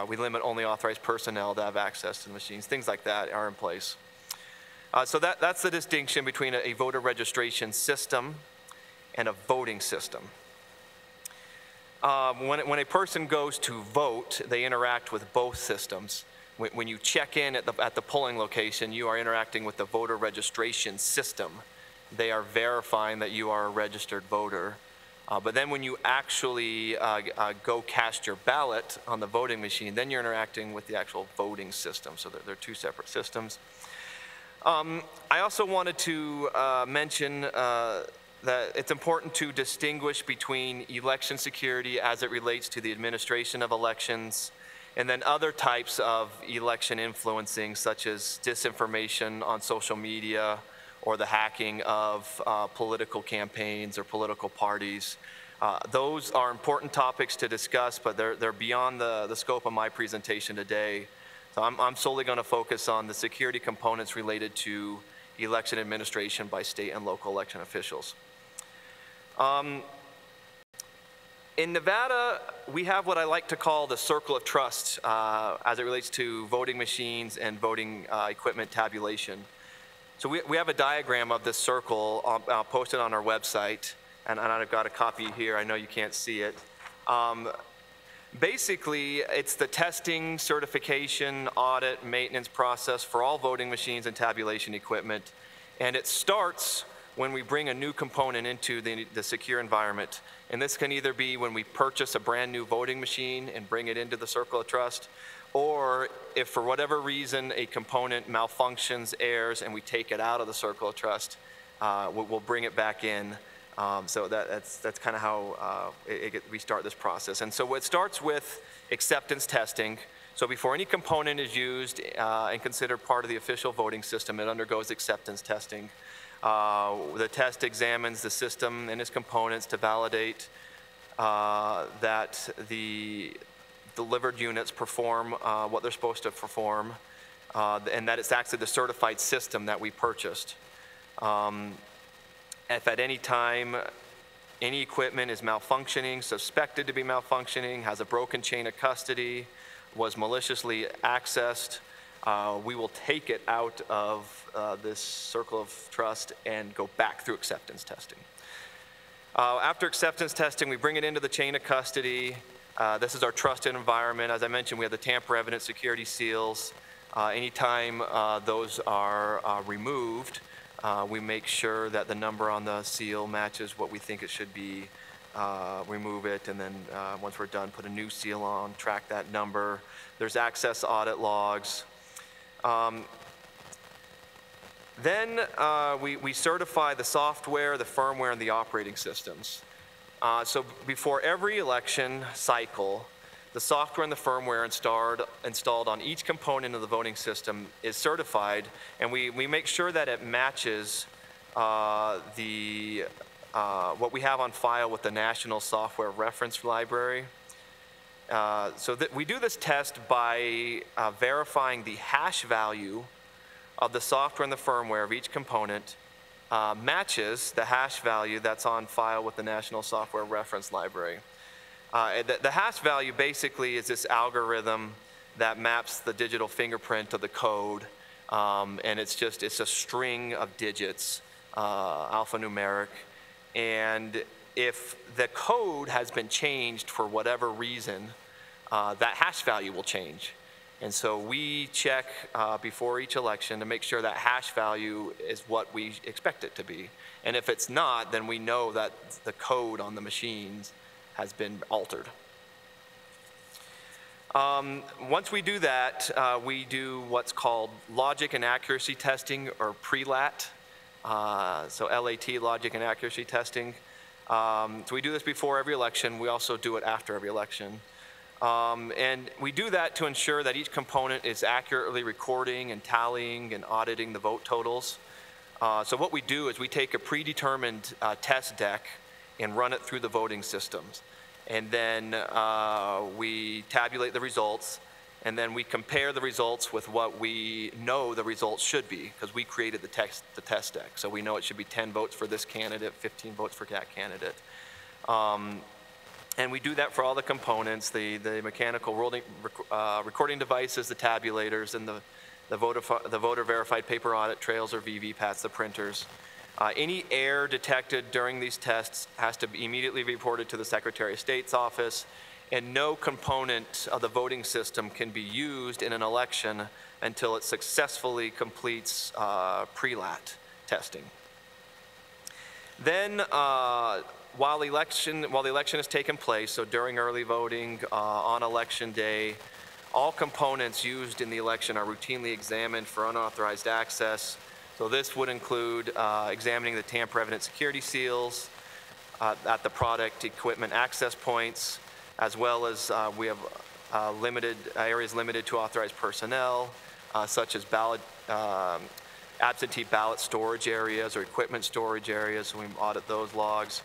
Speaker 5: we limit only authorized personnel to have access to the machines. Things like that are in place. So that's the distinction between a voter registration system and a voting system. When a person goes to vote, they interact with both systems. When you check in at the polling location, you are interacting with the voter registration system. They are verifying that you are a registered voter. But then when you actually go cast your ballot on the voting machine, then you're interacting with the actual voting system. So they're two separate systems. I also wanted to mention that it's important to distinguish between election security as it relates to the administration of elections, and then other types of election influencing, such as disinformation on social media, or the hacking of political campaigns or political parties. Those are important topics to discuss, but they're beyond the scope of my presentation today. So I'm solely going to focus on the security components related to election administration by state and local election officials. In Nevada, we have what I like to call the circle of trust as it relates to voting machines and voting equipment tabulation. So we have a diagram of this circle posted on our website, and I've got a copy here. I know you can't see it. Basically, it's the testing, certification, audit, maintenance process for all voting machines and tabulation equipment. And it starts when we bring a new component into the secure environment. And this can either be when we purchase a brand new voting machine and bring it into the circle of trust, or if for whatever reason a component malfunctions, errs, and we take it out of the circle of trust, we'll bring it back in. So that's kind of how we start this process. And so it starts with acceptance testing. So before any component is used and considered part of the official voting system, it undergoes acceptance testing. The test examines the system and its components to validate that the delivered units perform what they're supposed to perform, and that it's actually the certified system that we purchased. If at any time any equipment is malfunctioning, suspected to be malfunctioning, has a broken chain of custody, was maliciously accessed, we will take it out of this circle of trust and go back through acceptance testing. After acceptance testing, we bring it into the chain of custody. This is our trusted environment. As I mentioned, we have the tamper evidence security seals. Anytime those are removed, we make sure that the number on the seal matches what we think it should be, remove it, and then once we're done, put a new seal on, track that number. There's access audit logs. Then we certify the software, the firmware, and the operating systems. So before every election cycle, the software and the firmware installed on each component of the voting system is certified, and we make sure that it matches what we have on file with the National Software Reference Library. We do this test by verifying the hash value of the software and the firmware of each component matches the hash value that's on file with the National Software Reference Library. The hash value basically is this algorithm that maps the digital fingerprint of the code, and it's a string of digits, alphanumeric, and if the code has been changed for whatever reason, that hash value will change. And so we check before each election to make sure that hash value is what we expect it to be. And if it's not, then we know that the code on the machines has been altered. Once we do that, we do what's called logic and accuracy testing, or pre-lat. So LAT, logic and accuracy testing. So we do this before every election. We also do it after every election. And we do that to ensure that each component is accurately recording and tallying and auditing the vote totals. So what we do is we take a predetermined test deck and run it through the voting systems. And then we tabulate the results, and then we compare the results with what we know the results should be, because we created the test deck. So we know it should be 10 votes for this candidate, 15 votes for that candidate. And we do that for all the components, the mechanical recording devices, the tabulators, and the voter verified paper audit trails, or VVPATs, the printers. Any error detected during these tests has to be immediately reported to the Secretary of State's office, and no component of the voting system can be used in an election until it successfully completes pre-lat testing. Then, while the election has taken place, so during early voting, on election day, all components used in the election are routinely examined for unauthorized access. So this would include examining the tamper-evident security seals at the product equipment access points, as well as we have areas limited to authorized personnel, such as absentee ballot storage areas or equipment storage areas, so we audit those logs.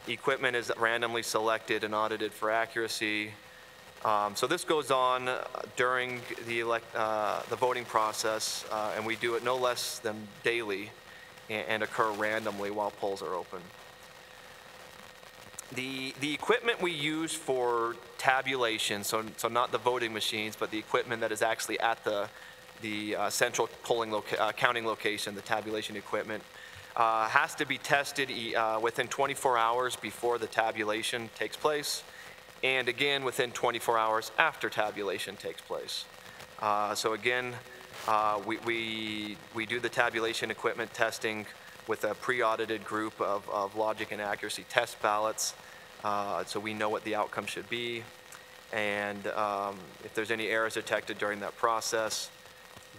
Speaker 5: Equipment is randomly selected and audited for accuracy. So this goes on during the voting process, and we do it no less than daily and occur randomly while polls are open. The equipment we use for tabulation, so not the voting machines, but the equipment that is actually at the central counting location, the tabulation equipment, has to be tested within 24 hours before the tabulation takes place, and again within 24 hours after tabulation takes place. So again, we do the tabulation equipment testing with a pre-audited group of logic and accuracy test ballots, so we know what the outcome should be, and if there's any errors detected during that process,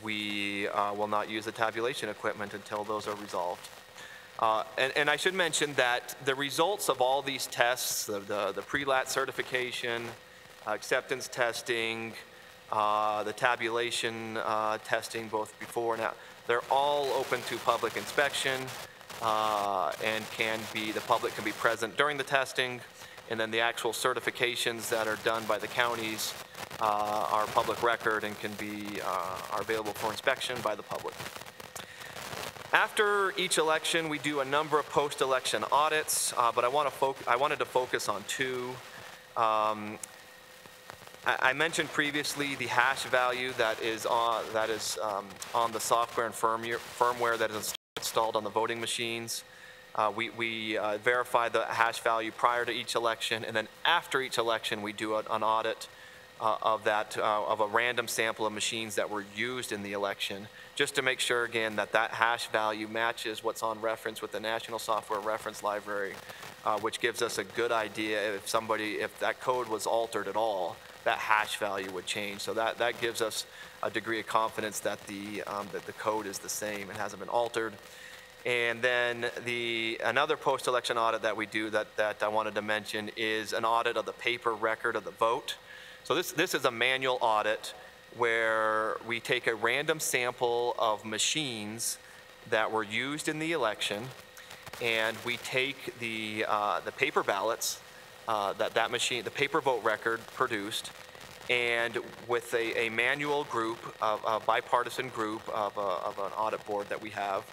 Speaker 5: we will not use the tabulation equipment until those are resolved. And I should mention that the results of all these tests, the pre-lat certification, acceptance testing, the tabulation testing, both before and after, they're all open to public inspection, and the public can be present during the testing, and then the actual certifications that are done by the counties are public record and are available for inspection by the public. After each election, we do a number of post-election audits, but I wanted to focus on two. I mentioned previously the hash value that is on the software and firmware that is installed on the voting machines. We verify the hash value prior to each election, and then after each election, we do an audit of a random sample of machines that were used in the election, just to make sure again that hash value matches what's on reference with the National Software Reference Library, which gives us a good idea if that code was altered at all, that hash value would change. So that gives us a degree of confidence that the code is the same and hasn't been altered. And then another post-election audit that we do that I wanted to mention is an audit of the paper record of the vote. So this is a manual audit where we take a random sample of machines that were used in the election, and we take the paper ballots that machine, the paper vote record produced, and with a manual group, a bipartisan group of an audit board that we have,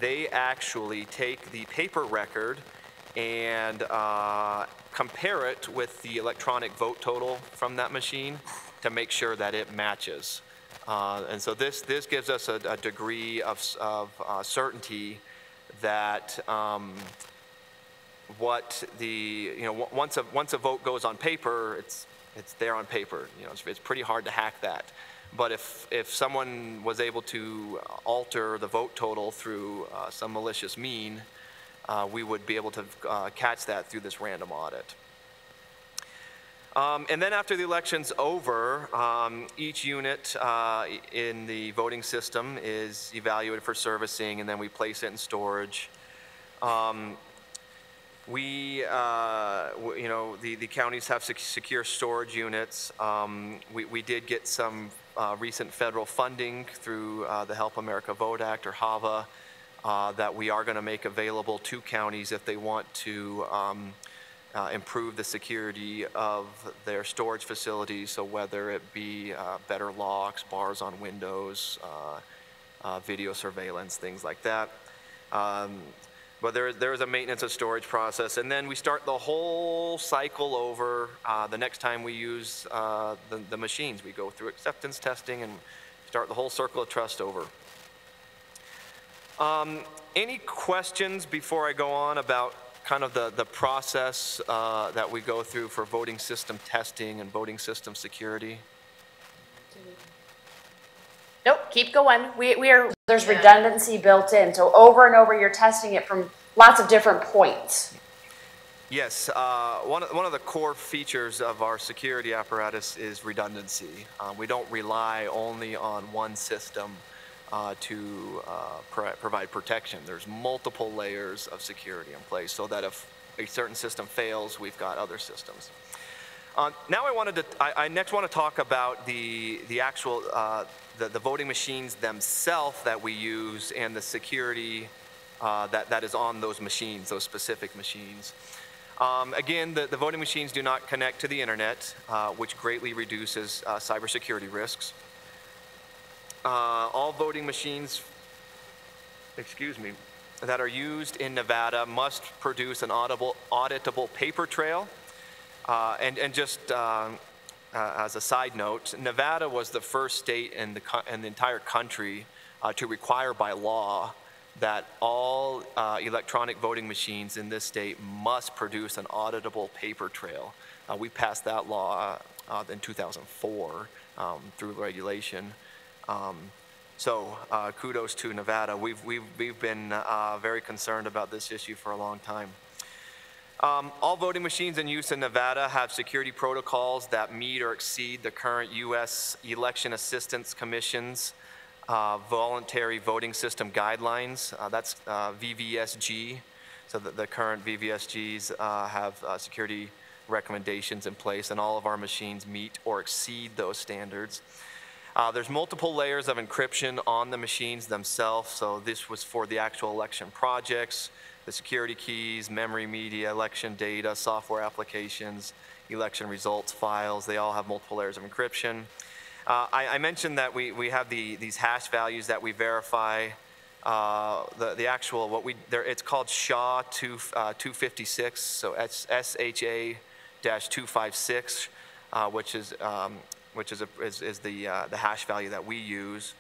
Speaker 5: they actually take the paper record and compare it with the electronic vote total from that machine to make sure that it matches. And so this gives us a degree of certainty that once a vote goes on paper, it's there on paper. It's pretty hard to hack that. But if someone was able to alter the vote total through some malicious mean, we would be able to catch that through this random audit. And then after the election's over, each unit in the voting system is evaluated for servicing, and then we place it in storage. The counties have secure storage units. We did get some recent federal funding through the Help America Vote Act, or HAVA, that we are going to make available to counties if they want to improve the security of their storage facilities. So whether it be better locks, bars on windows, video surveillance, things like that. But there is a maintenance of storage process, and then we start the whole cycle over the next time we use the machines. We go through acceptance testing and start the whole circle of trust over. Any questions before I go on about kind of the process that we go through for voting system testing and voting system security?
Speaker 1: Nope, keep going. There's redundancy built in, so over and over you're testing it from lots of different points.
Speaker 5: Yes, one of the core features of our security apparatus is redundancy. We don't rely only on one system to provide protection. There's multiple layers of security in place so that if a certain system fails, we've got other systems. Now I next want to talk about the actual the voting machines themselves that we use and the security that is on those machines, those specific machines. Again, the voting machines do not connect to the internet, which greatly reduces cybersecurity risks. All voting machines, that are used in Nevada must produce an auditable paper trail. And just as a side note, Nevada was the first state in the entire country to require by law that all electronic voting machines in this state must produce an auditable paper trail. We passed that law in 2004 through regulation. So kudos to Nevada. We've been very concerned about this issue for a long time. All voting machines in use in Nevada have security protocols that meet or exceed the current U.S. Election Assistance Commission's voluntary voting system guidelines. That's VVSG. So the current VVSGs have security recommendations in place, and all of our machines meet or exceed those standards. There's multiple layers of encryption on the machines themselves. So this was for the actual election projects, the security keys, memory media, election data, software applications, election results files. They all have multiple layers of encryption. I mentioned that we have these hash values that we verify. The actual, it's called SHA-256, so it's SHA-256, which is the hash value that we use.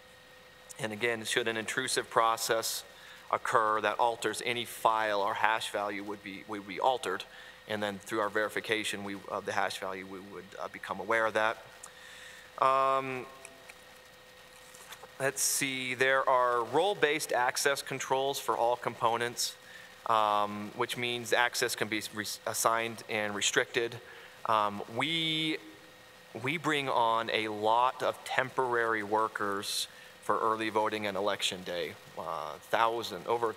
Speaker 5: And again, should an intrusive process occur that alters any file, our hash value would be altered, and then through our verification of the hash value, we would become aware of that. Let's see, there are role-based access controls for all components, which means access can be assigned and restricted. We bring on a lot of temporary workers for early voting and election day. Over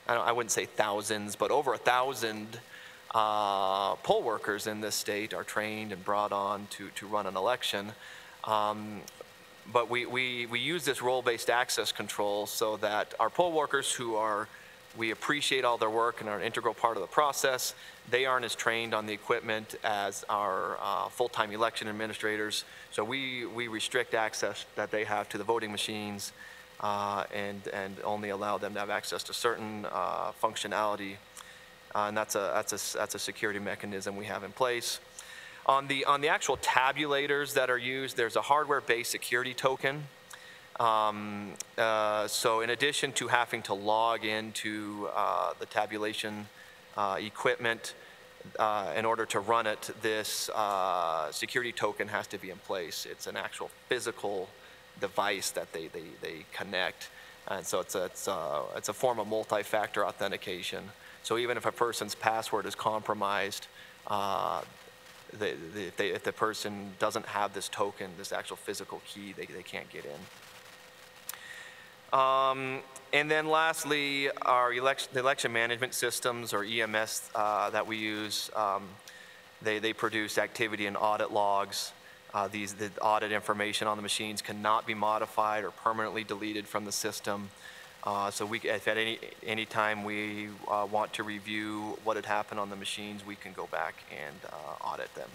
Speaker 5: I wouldn't say thousands, but over 1,000 poll workers in this state are trained and brought on to run an election. But we use this role-based access control so that our poll workers we appreciate all their work and are an integral part of the process. They aren't as trained on the equipment as our full-time election administrators. So we restrict access that they have to the voting machines and only allow them to have access to certain functionality. And that's a security mechanism we have in place. On the actual tabulators that are used, there's a hardware-based security token. So in addition to having to log into the tabulation equipment in order to run it, this security token has to be in place. It's an actual physical device that they connect, and so it's a form of multi-factor authentication. So even if a person's password is compromised, if the person doesn't have this token, this actual physical key, they can't get in. And then lastly, our election management systems, or EMS, that we use, they produce activity and audit logs. The audit information on the machines cannot be modified or permanently deleted from the system. So if at any time we want to review what had happened on the machines, we can go back and audit them.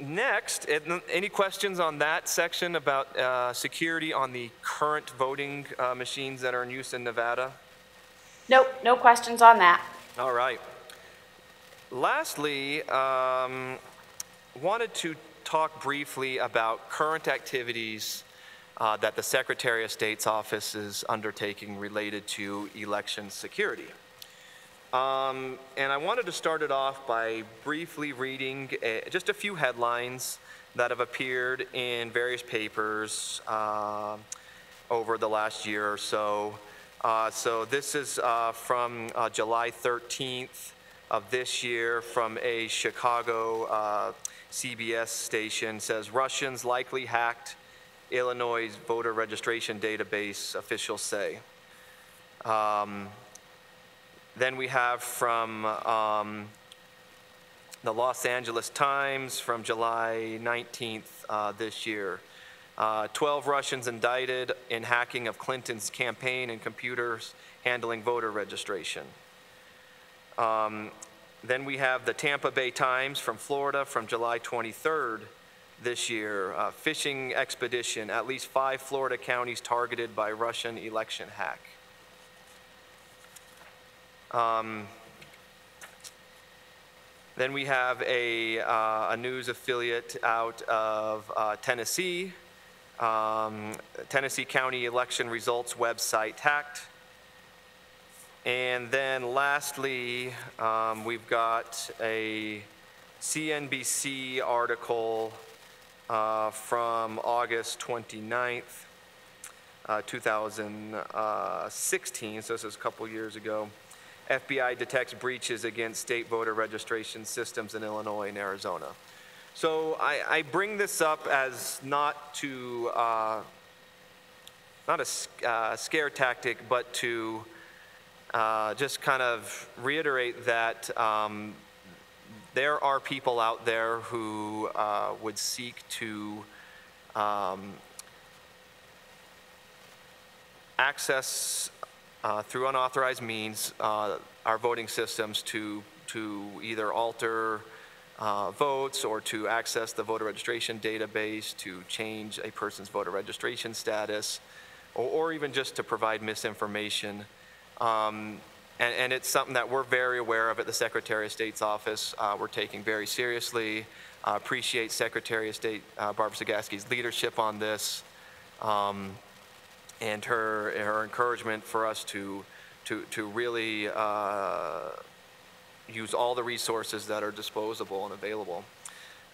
Speaker 5: Next, any questions on that section about security on the current voting machines that are in use in Nevada?
Speaker 1: Nope, no questions on that.
Speaker 5: All right. Lastly, wanted to talk briefly about current activities that the Secretary of State's office is undertaking related to election security. And I wanted to start it off by briefly reading just a few headlines that have appeared in various papers over the last year or so. So this is from July 13th of this year from a Chicago CBS station. Says Russians likely hacked Illinois voter registration database, officials say. Then we have from the Los Angeles Times from July 19th this year. 12 Russians indicted in hacking of Clinton's campaign and computers handling voter registration. Then we have the Tampa Bay Times from Florida from July 23rd this year. Phishing expedition, at least 5 Florida counties targeted by Russian election hack. Then we have a news affiliate out of Tennessee. Tennessee County election results website hacked. And then lastly, we've got a CNBC article from August 29th, 2016, so this is a couple years ago. FBI detects breaches against state voter registration systems in Illinois and Arizona. So I bring this up as not a scare tactic, but to just kind of reiterate that there are people out there who would seek to access through unauthorized means our voting systems to either alter votes or to access the voter registration database, to change a person's voter registration status, or even just to provide misinformation. And it's something that we're very aware of at the Secretary of State's office. We're taking very seriously. Appreciate Secretary of State Barbara Sagaski's leadership on this, and her encouragement for us to really use all the resources that are disposable and available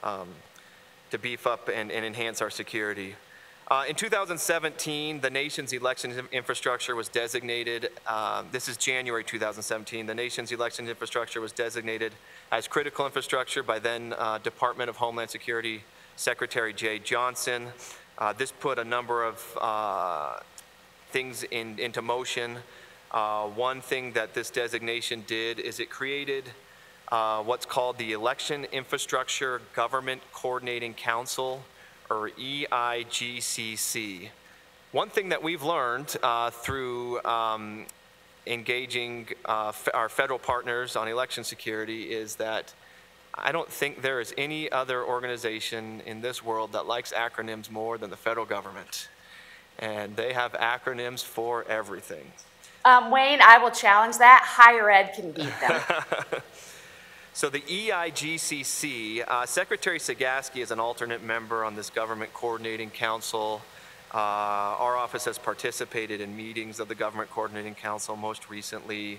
Speaker 5: to beef up and enhance our security. In 2017, the nation's election infrastructure was designated, this is January 2017, the nation's election infrastructure was designated as critical infrastructure by then Department of Homeland Security Secretary Jay Johnson. This put a number of things into motion. One thing that this designation did is it created what's called the Election Infrastructure Government Coordinating Council, or EIGCC. One thing that we've learned through engaging our federal partners on election security is that I don't think there is any other organization in this world that likes acronyms more than the federal government. And they have acronyms for everything.
Speaker 1: Wayne, I will challenge that. Higher ed can beat them.
Speaker 5: So the EIGCC, Secretary Sagaski is an alternate member on this Government Coordinating Council. Our office has participated in meetings of the Government Coordinating Council, most recently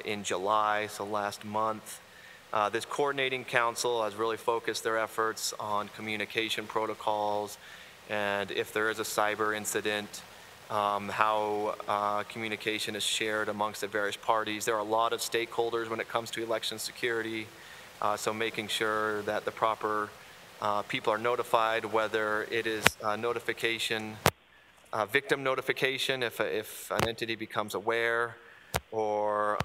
Speaker 5: in July, so last month. This Coordinating Council has really focused their efforts on communication protocols, and if there is a cyber incident, how communication is shared amongst the various parties. There are a lot of stakeholders when it comes to election security, so making sure that the proper people are notified, whether it is notification, victim notification if an entity becomes aware, or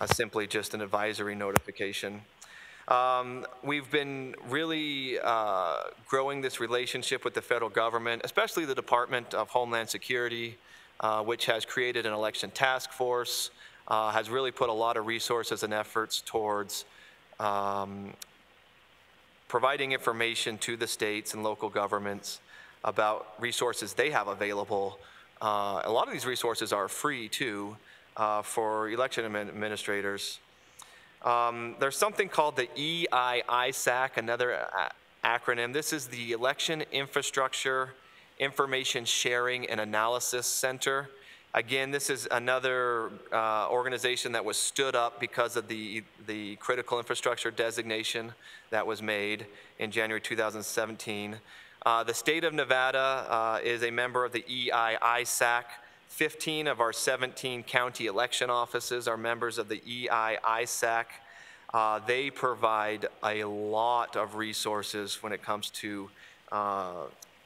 Speaker 5: simply just an advisory notification. We've been really growing this relationship with the federal government, especially the Department of Homeland Security, which has created an election task force, has really put a lot of resources and efforts towards providing information to the states and local governments about resources they have available. A lot of these resources are free too for election administrators. There's something called the EISAC, another acronym. This is the Election Infrastructure Information Sharing and Analysis Center. Again, this is another organization that was stood up because of the critical infrastructure designation that was made in January 2017. The state of Nevada is a member of the EISAC. 15 of our 17 county election offices are members of the EISAC. They provide a lot of resources when it comes to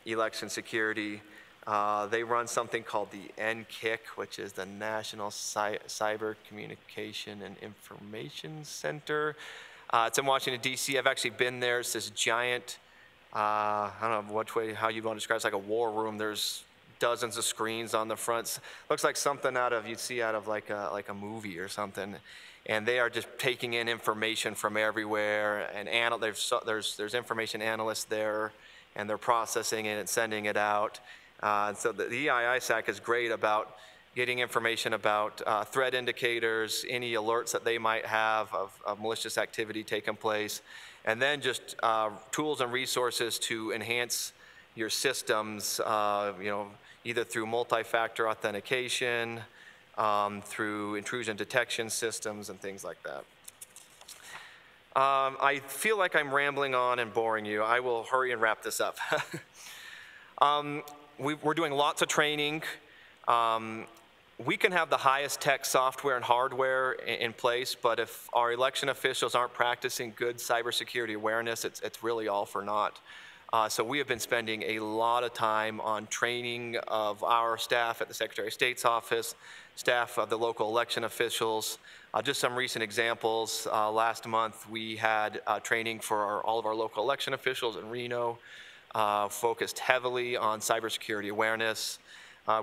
Speaker 5: election security. They run something called the NCIC, which is the National Cyber Communication and Information Center. It's in Washington, D.C. I've actually been there. It's this giant, I don't know how you want to describe it. It's like a war room. There's dozens of screens on the front. Looks like something you'd see out of like a movie or something. And they are just taking in information from everywhere. And there's information analysts there, and they're processing it and sending it out. So the EISAC is great about getting information about threat indicators, any alerts that they might have of malicious activity taking place, and then just tools and resources to enhance your systems, either through multi-factor authentication, through intrusion detection systems and things like that. I feel like I'm rambling on and boring you. I will hurry and wrap this up. We're doing lots of training. We can have the highest tech software and hardware in place, but if our election officials aren't practicing good cybersecurity awareness, it's really all for naught. So we have been spending a lot of time on training of our staff at the Secretary of State's office, staff of the local election officials. Just some recent examples. Last month we had training for all of our local election officials in Reno, focused heavily on cybersecurity awareness.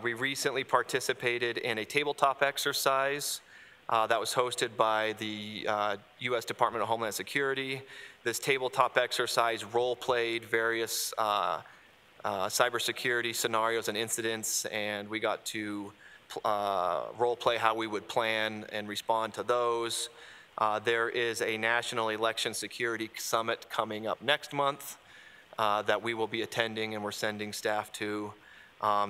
Speaker 5: We recently participated in a tabletop exercise that was hosted by the U.S. Department of Homeland Security. This tabletop exercise role-played various cybersecurity scenarios and incidents, and we got to role-play how we would plan and respond to those. There is a National Election Security Summit coming up next month that we will be attending, and we're sending staff to.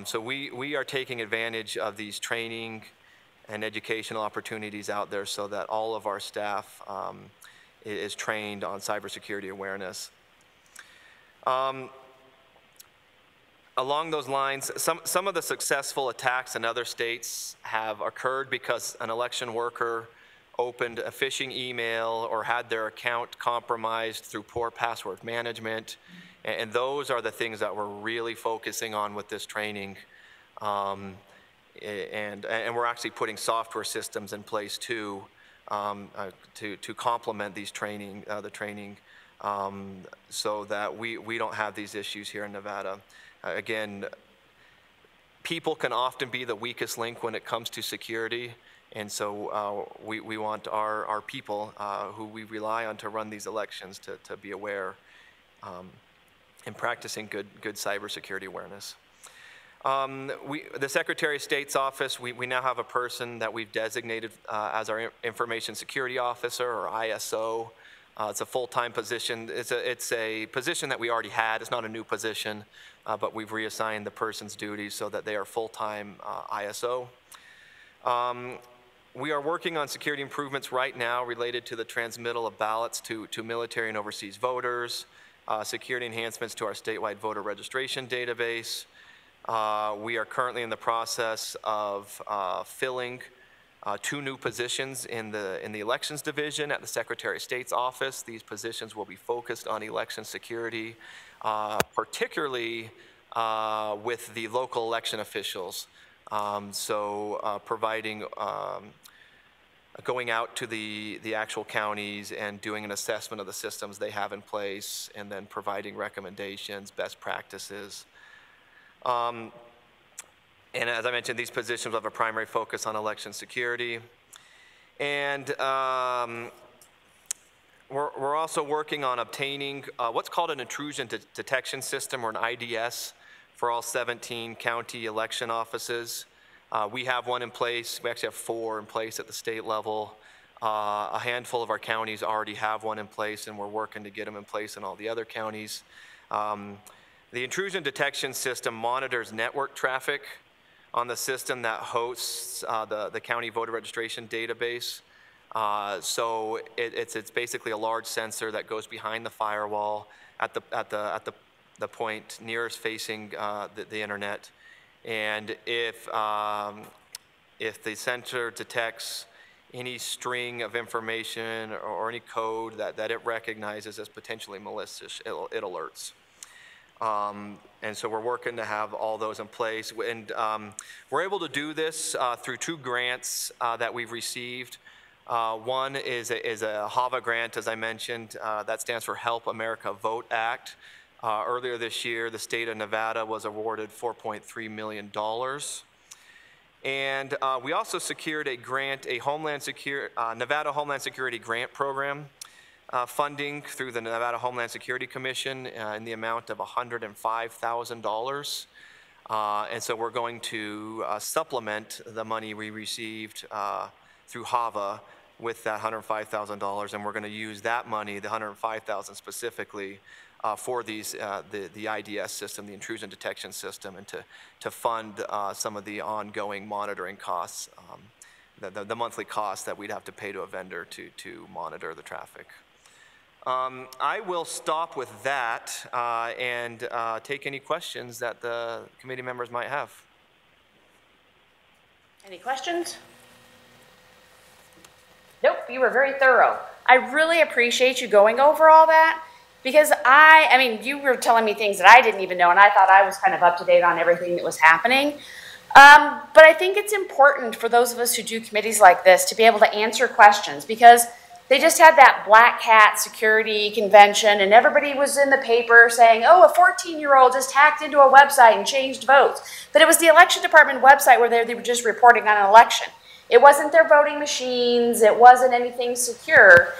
Speaker 5: So we are taking advantage of these training and educational opportunities out there so that all of our staff is trained on cybersecurity awareness. Along those lines, some of the successful attacks in other states have occurred because an election worker opened a phishing email or had their account compromised through poor password management. And those are the things that we're really focusing on with this training. And we're actually putting software systems in place too, to complement these training, so that we don't have these issues here in Nevada. Again, people can often be the weakest link when it comes to security, and so we want our people who we rely on to run these elections to be aware and practicing good cybersecurity awareness. The Secretary of State's office, we now have a person that we've designated as our Information Security Officer, or ISO. It's a full-time position. It's a position that we already had. It's not a new position, but we've reassigned the person's duties so that they are full-time ISO. We are working on security improvements right now related to the transmittal of ballots to military and overseas voters, security enhancements to our statewide voter registration database. We are currently in the process of filling 2 new positions in the elections division at the Secretary of State's office. These positions will be focused on election security, particularly with the local election officials. Providing, going out to the actual counties and doing an assessment of the systems they have in place, and then providing recommendations, best practices. And as I mentioned, these positions have a primary focus on election security. And we're also working on obtaining what's called an intrusion detection system, or an IDS, for all 17 county election offices. We have one in place. We actually have 4 in place at the state level. A handful of our counties already have one in place, and we're working to get them in place in all the other counties. The intrusion detection system monitors network traffic on the system that hosts the county voter registration database. So it's basically a large sensor that goes behind the firewall at the point nearest facing the internet. And if the sensor detects any string of information or any code that it recognizes as potentially malicious, it alerts. And so we're working to have all those in place. And we're able to do this through 2 grants that we've received. One is a HAVA grant, as I mentioned, that stands for Help America Vote Act. Earlier this year, the state of Nevada was awarded $4.3 million. And we also secured a grant, Nevada Homeland Security Grant Program, funding through the Nevada Homeland Security Commission in the amount of $105,000. And so we're going to supplement the money we received through HAVA with that $105,000, and we're going to use that money, the $105,000 specifically, for these the IDS system, the intrusion detection system, and to fund some of the ongoing monitoring costs, the monthly costs that we'd have to pay to a vendor to monitor the traffic. I will stop with that and take any questions that the committee members might have.
Speaker 1: Any questions? Nope, you were very thorough. I really appreciate you going over all that, because I mean, you were telling me things that I didn't even know, and I thought I was kind of up to date on everything that was happening. But I think it's important for those of us who do committees like this to be able to answer questions, because they just had that Black Hat security convention, and everybody was in the paper saying, oh, a 14-year-old just hacked into a website and changed votes. But it was the election department website where they were just reporting on an election. It wasn't their voting machines. It wasn't anything secure.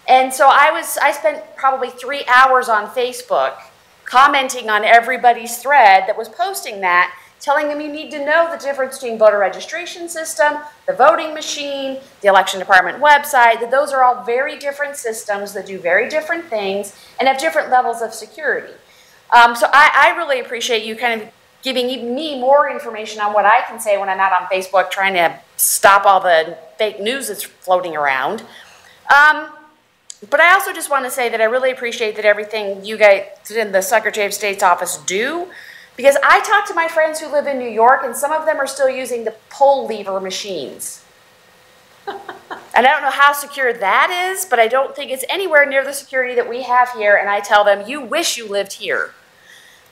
Speaker 1: And so I spent probably 3 hours on Facebook commenting on everybody's thread that was posting that, telling them you need to know the difference between voter registration system, the voting machine, the election department website, that those are all very different systems that do very different things and have different levels of security. So I really appreciate you kind of giving me more information on what I can say when I'm out on Facebook trying to stop all the fake news that's floating around. But I also just want to say that I really appreciate that everything you guys in the Secretary of State's office do, because I talk to my friends who live in New York, and some of them are still using the pull lever machines. And I don't know how secure that is, but I don't think it's anywhere near the security that we have here, and I tell them, you wish you lived here.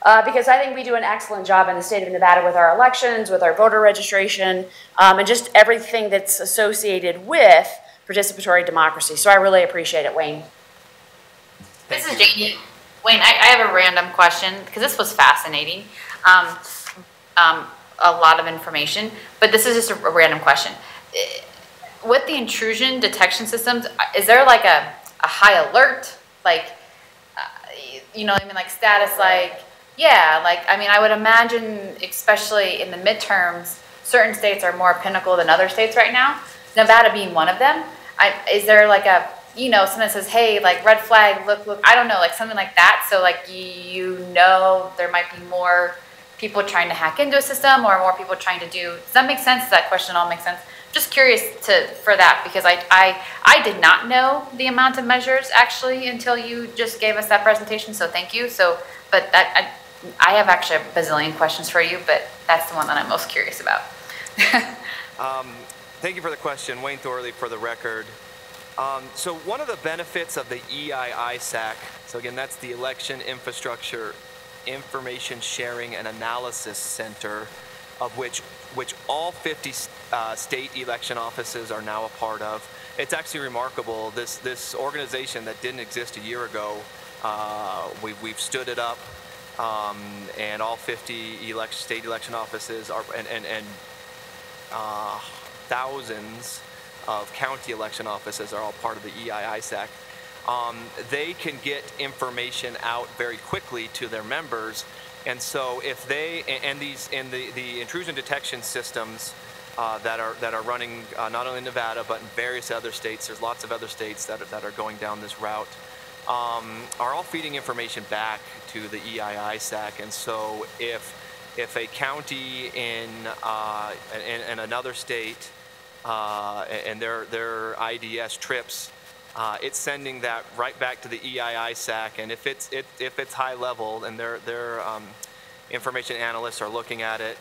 Speaker 1: because I think we do an excellent job in the state of Nevada with our elections, with our voter registration, and just everything that's associated with participatory democracy. So I really appreciate it, Wayne.
Speaker 7: This is Janie. Wayne, I have a random question because this was fascinating. A lot of information, but this is just a random question. With the intrusion detection systems, is there like a high alert? Like, you know what I mean? Like status, like, yeah, like, I mean, I would imagine, especially in the midterms, certain states are more pinnacle than other states right now, Nevada being one of them. Is there like a, you know, someone says, hey, like red flag, look, I don't know, like something like that. So like, you know, there might be more people trying to hack into a system or more people trying to do, does that make sense? Does that question all make sense? Just curious for that, because I did not know the amount of measures actually until you just gave us that presentation. So thank you. So, but that, I have actually a bazillion questions for you, but that's the one that I'm most curious about.
Speaker 5: Thank you for the question, Wayne Thorley for the record. So one of the benefits of the EISAC, so again, that's the Election Infrastructure Information Sharing and Analysis Center, of which all 50 state election offices are now a part of. It's actually remarkable. This organization that didn't exist a year ago, we've stood it up, and all 50 state election offices are, and thousands of county election offices are all part of the EISAC. They can get information out very quickly to their members, and so if they and the intrusion detection systems that are running not only in Nevada but in various other states, there's lots of other states that are going down this route, are all feeding information back to the EISAC. And so if a county in another state and their IDS trips, it's sending that right back to the EISAC, and if it's high level and their information analysts are looking at it,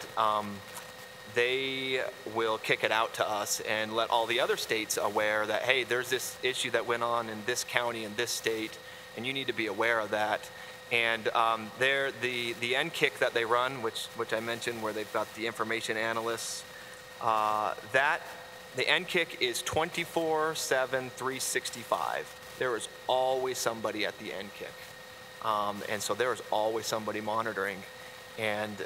Speaker 5: they will kick it out to us and let all the other states aware that, hey, there's this issue that went on in this county in this state, and you need to be aware of that. And the NKIC that they run, which I mentioned, where they've got the information analysts, the NKIC is 24/7, 365. There is always somebody at the NKIC, and so there is always somebody monitoring, and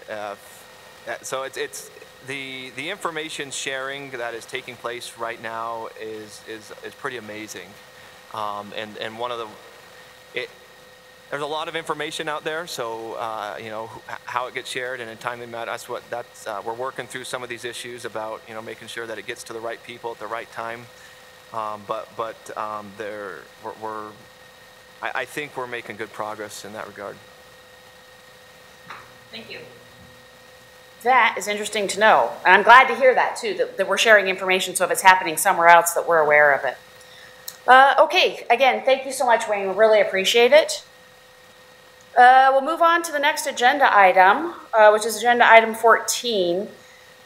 Speaker 5: so it's the information sharing that is taking place right now is pretty amazing, and one of the there's a lot of information out there, so you know how it gets shared and in timely manner. We're working through some of these issues about making sure that it gets to the right people at the right time. I think we're making good progress in that regard.
Speaker 7: Thank you.
Speaker 1: That is interesting to know, and I'm glad to hear that too. That we're sharing information, so if it's happening somewhere else, that we're aware of it. Okay, again, thank you so much, Wayne. We really appreciate it. We'll move on to the next agenda item, which is agenda item 14.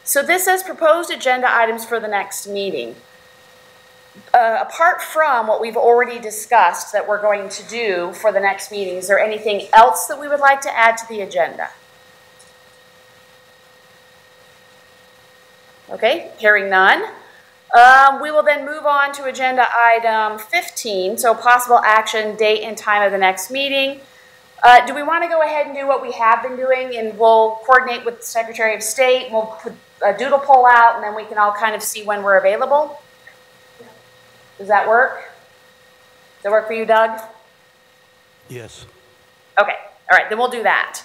Speaker 1: So this says proposed agenda items for the next meeting. Apart from what we've already discussed that we're going to do for the next meeting, is there anything else that we would like to add to the agenda? Okay, hearing none. We will then move on to agenda item 15, so possible action, date and time of the next meeting. Do we want to go ahead and do what we have been doing, and we'll coordinate with the Secretary of State, and we'll put a doodle poll out, and then we can all kind of see when we're available? Does that work? Does that work for you, Doug?
Speaker 4: Yes.
Speaker 1: Okay, all right, then we'll do that.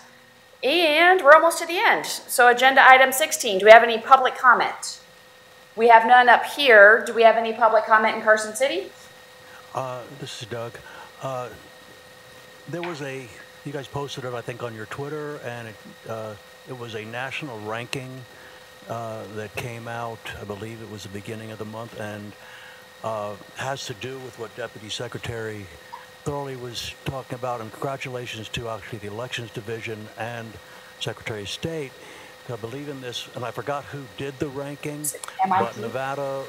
Speaker 1: And we're almost to the end. So agenda item 16, do we have any public comment? We have none up here. Do we have any public comment in Carson City?
Speaker 4: This is Doug. There was you guys posted it, I think, on your Twitter, and it was a national ranking that came out, I believe it was the beginning of the month, and has to do with what Deputy Secretary Thorley was talking about, and congratulations to actually the Elections Division and Secretary of State. I believe in this, and I forgot who did the ranking, but Nevada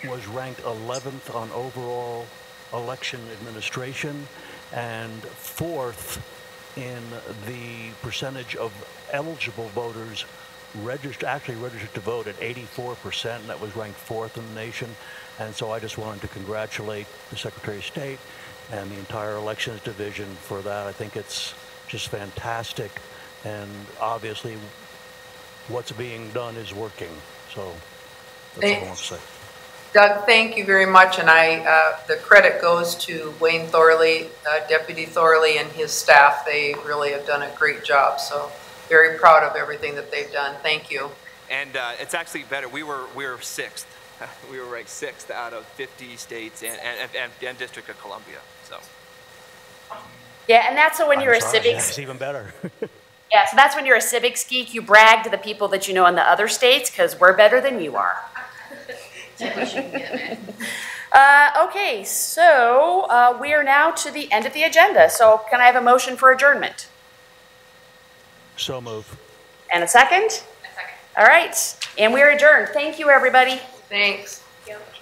Speaker 4: was ranked 11th on overall election administration and 4th in the percentage of eligible voters actually registered to vote at 84%, and that was ranked 4th in the nation. And so I just wanted to congratulate the Secretary of State and the entire Elections Division for that. I think it's just fantastic, and obviously what's being done is working. So that's all I want to say.
Speaker 2: Doug, thank you very much, and the credit goes to Wayne Thorley, Deputy Thorley, and his staff. They really have done a great job, so very proud of everything that they've done. Thank you.
Speaker 5: And it's actually better. We were 6th. We were ranked 6th out of 50 states and District of Columbia. So.
Speaker 1: Yeah, and that's when you're a civics.
Speaker 4: It's even better.
Speaker 1: Yeah, so that's when you're a civics geek. You brag to the people that you know in the other states because we're better than you are. Okay, so we are now to the end of the agenda. So can I have a motion for adjournment?
Speaker 4: So move.
Speaker 1: And a second? A second. All right, and we're adjourned. Thank you, everybody.
Speaker 2: Thanks.
Speaker 6: Thank you.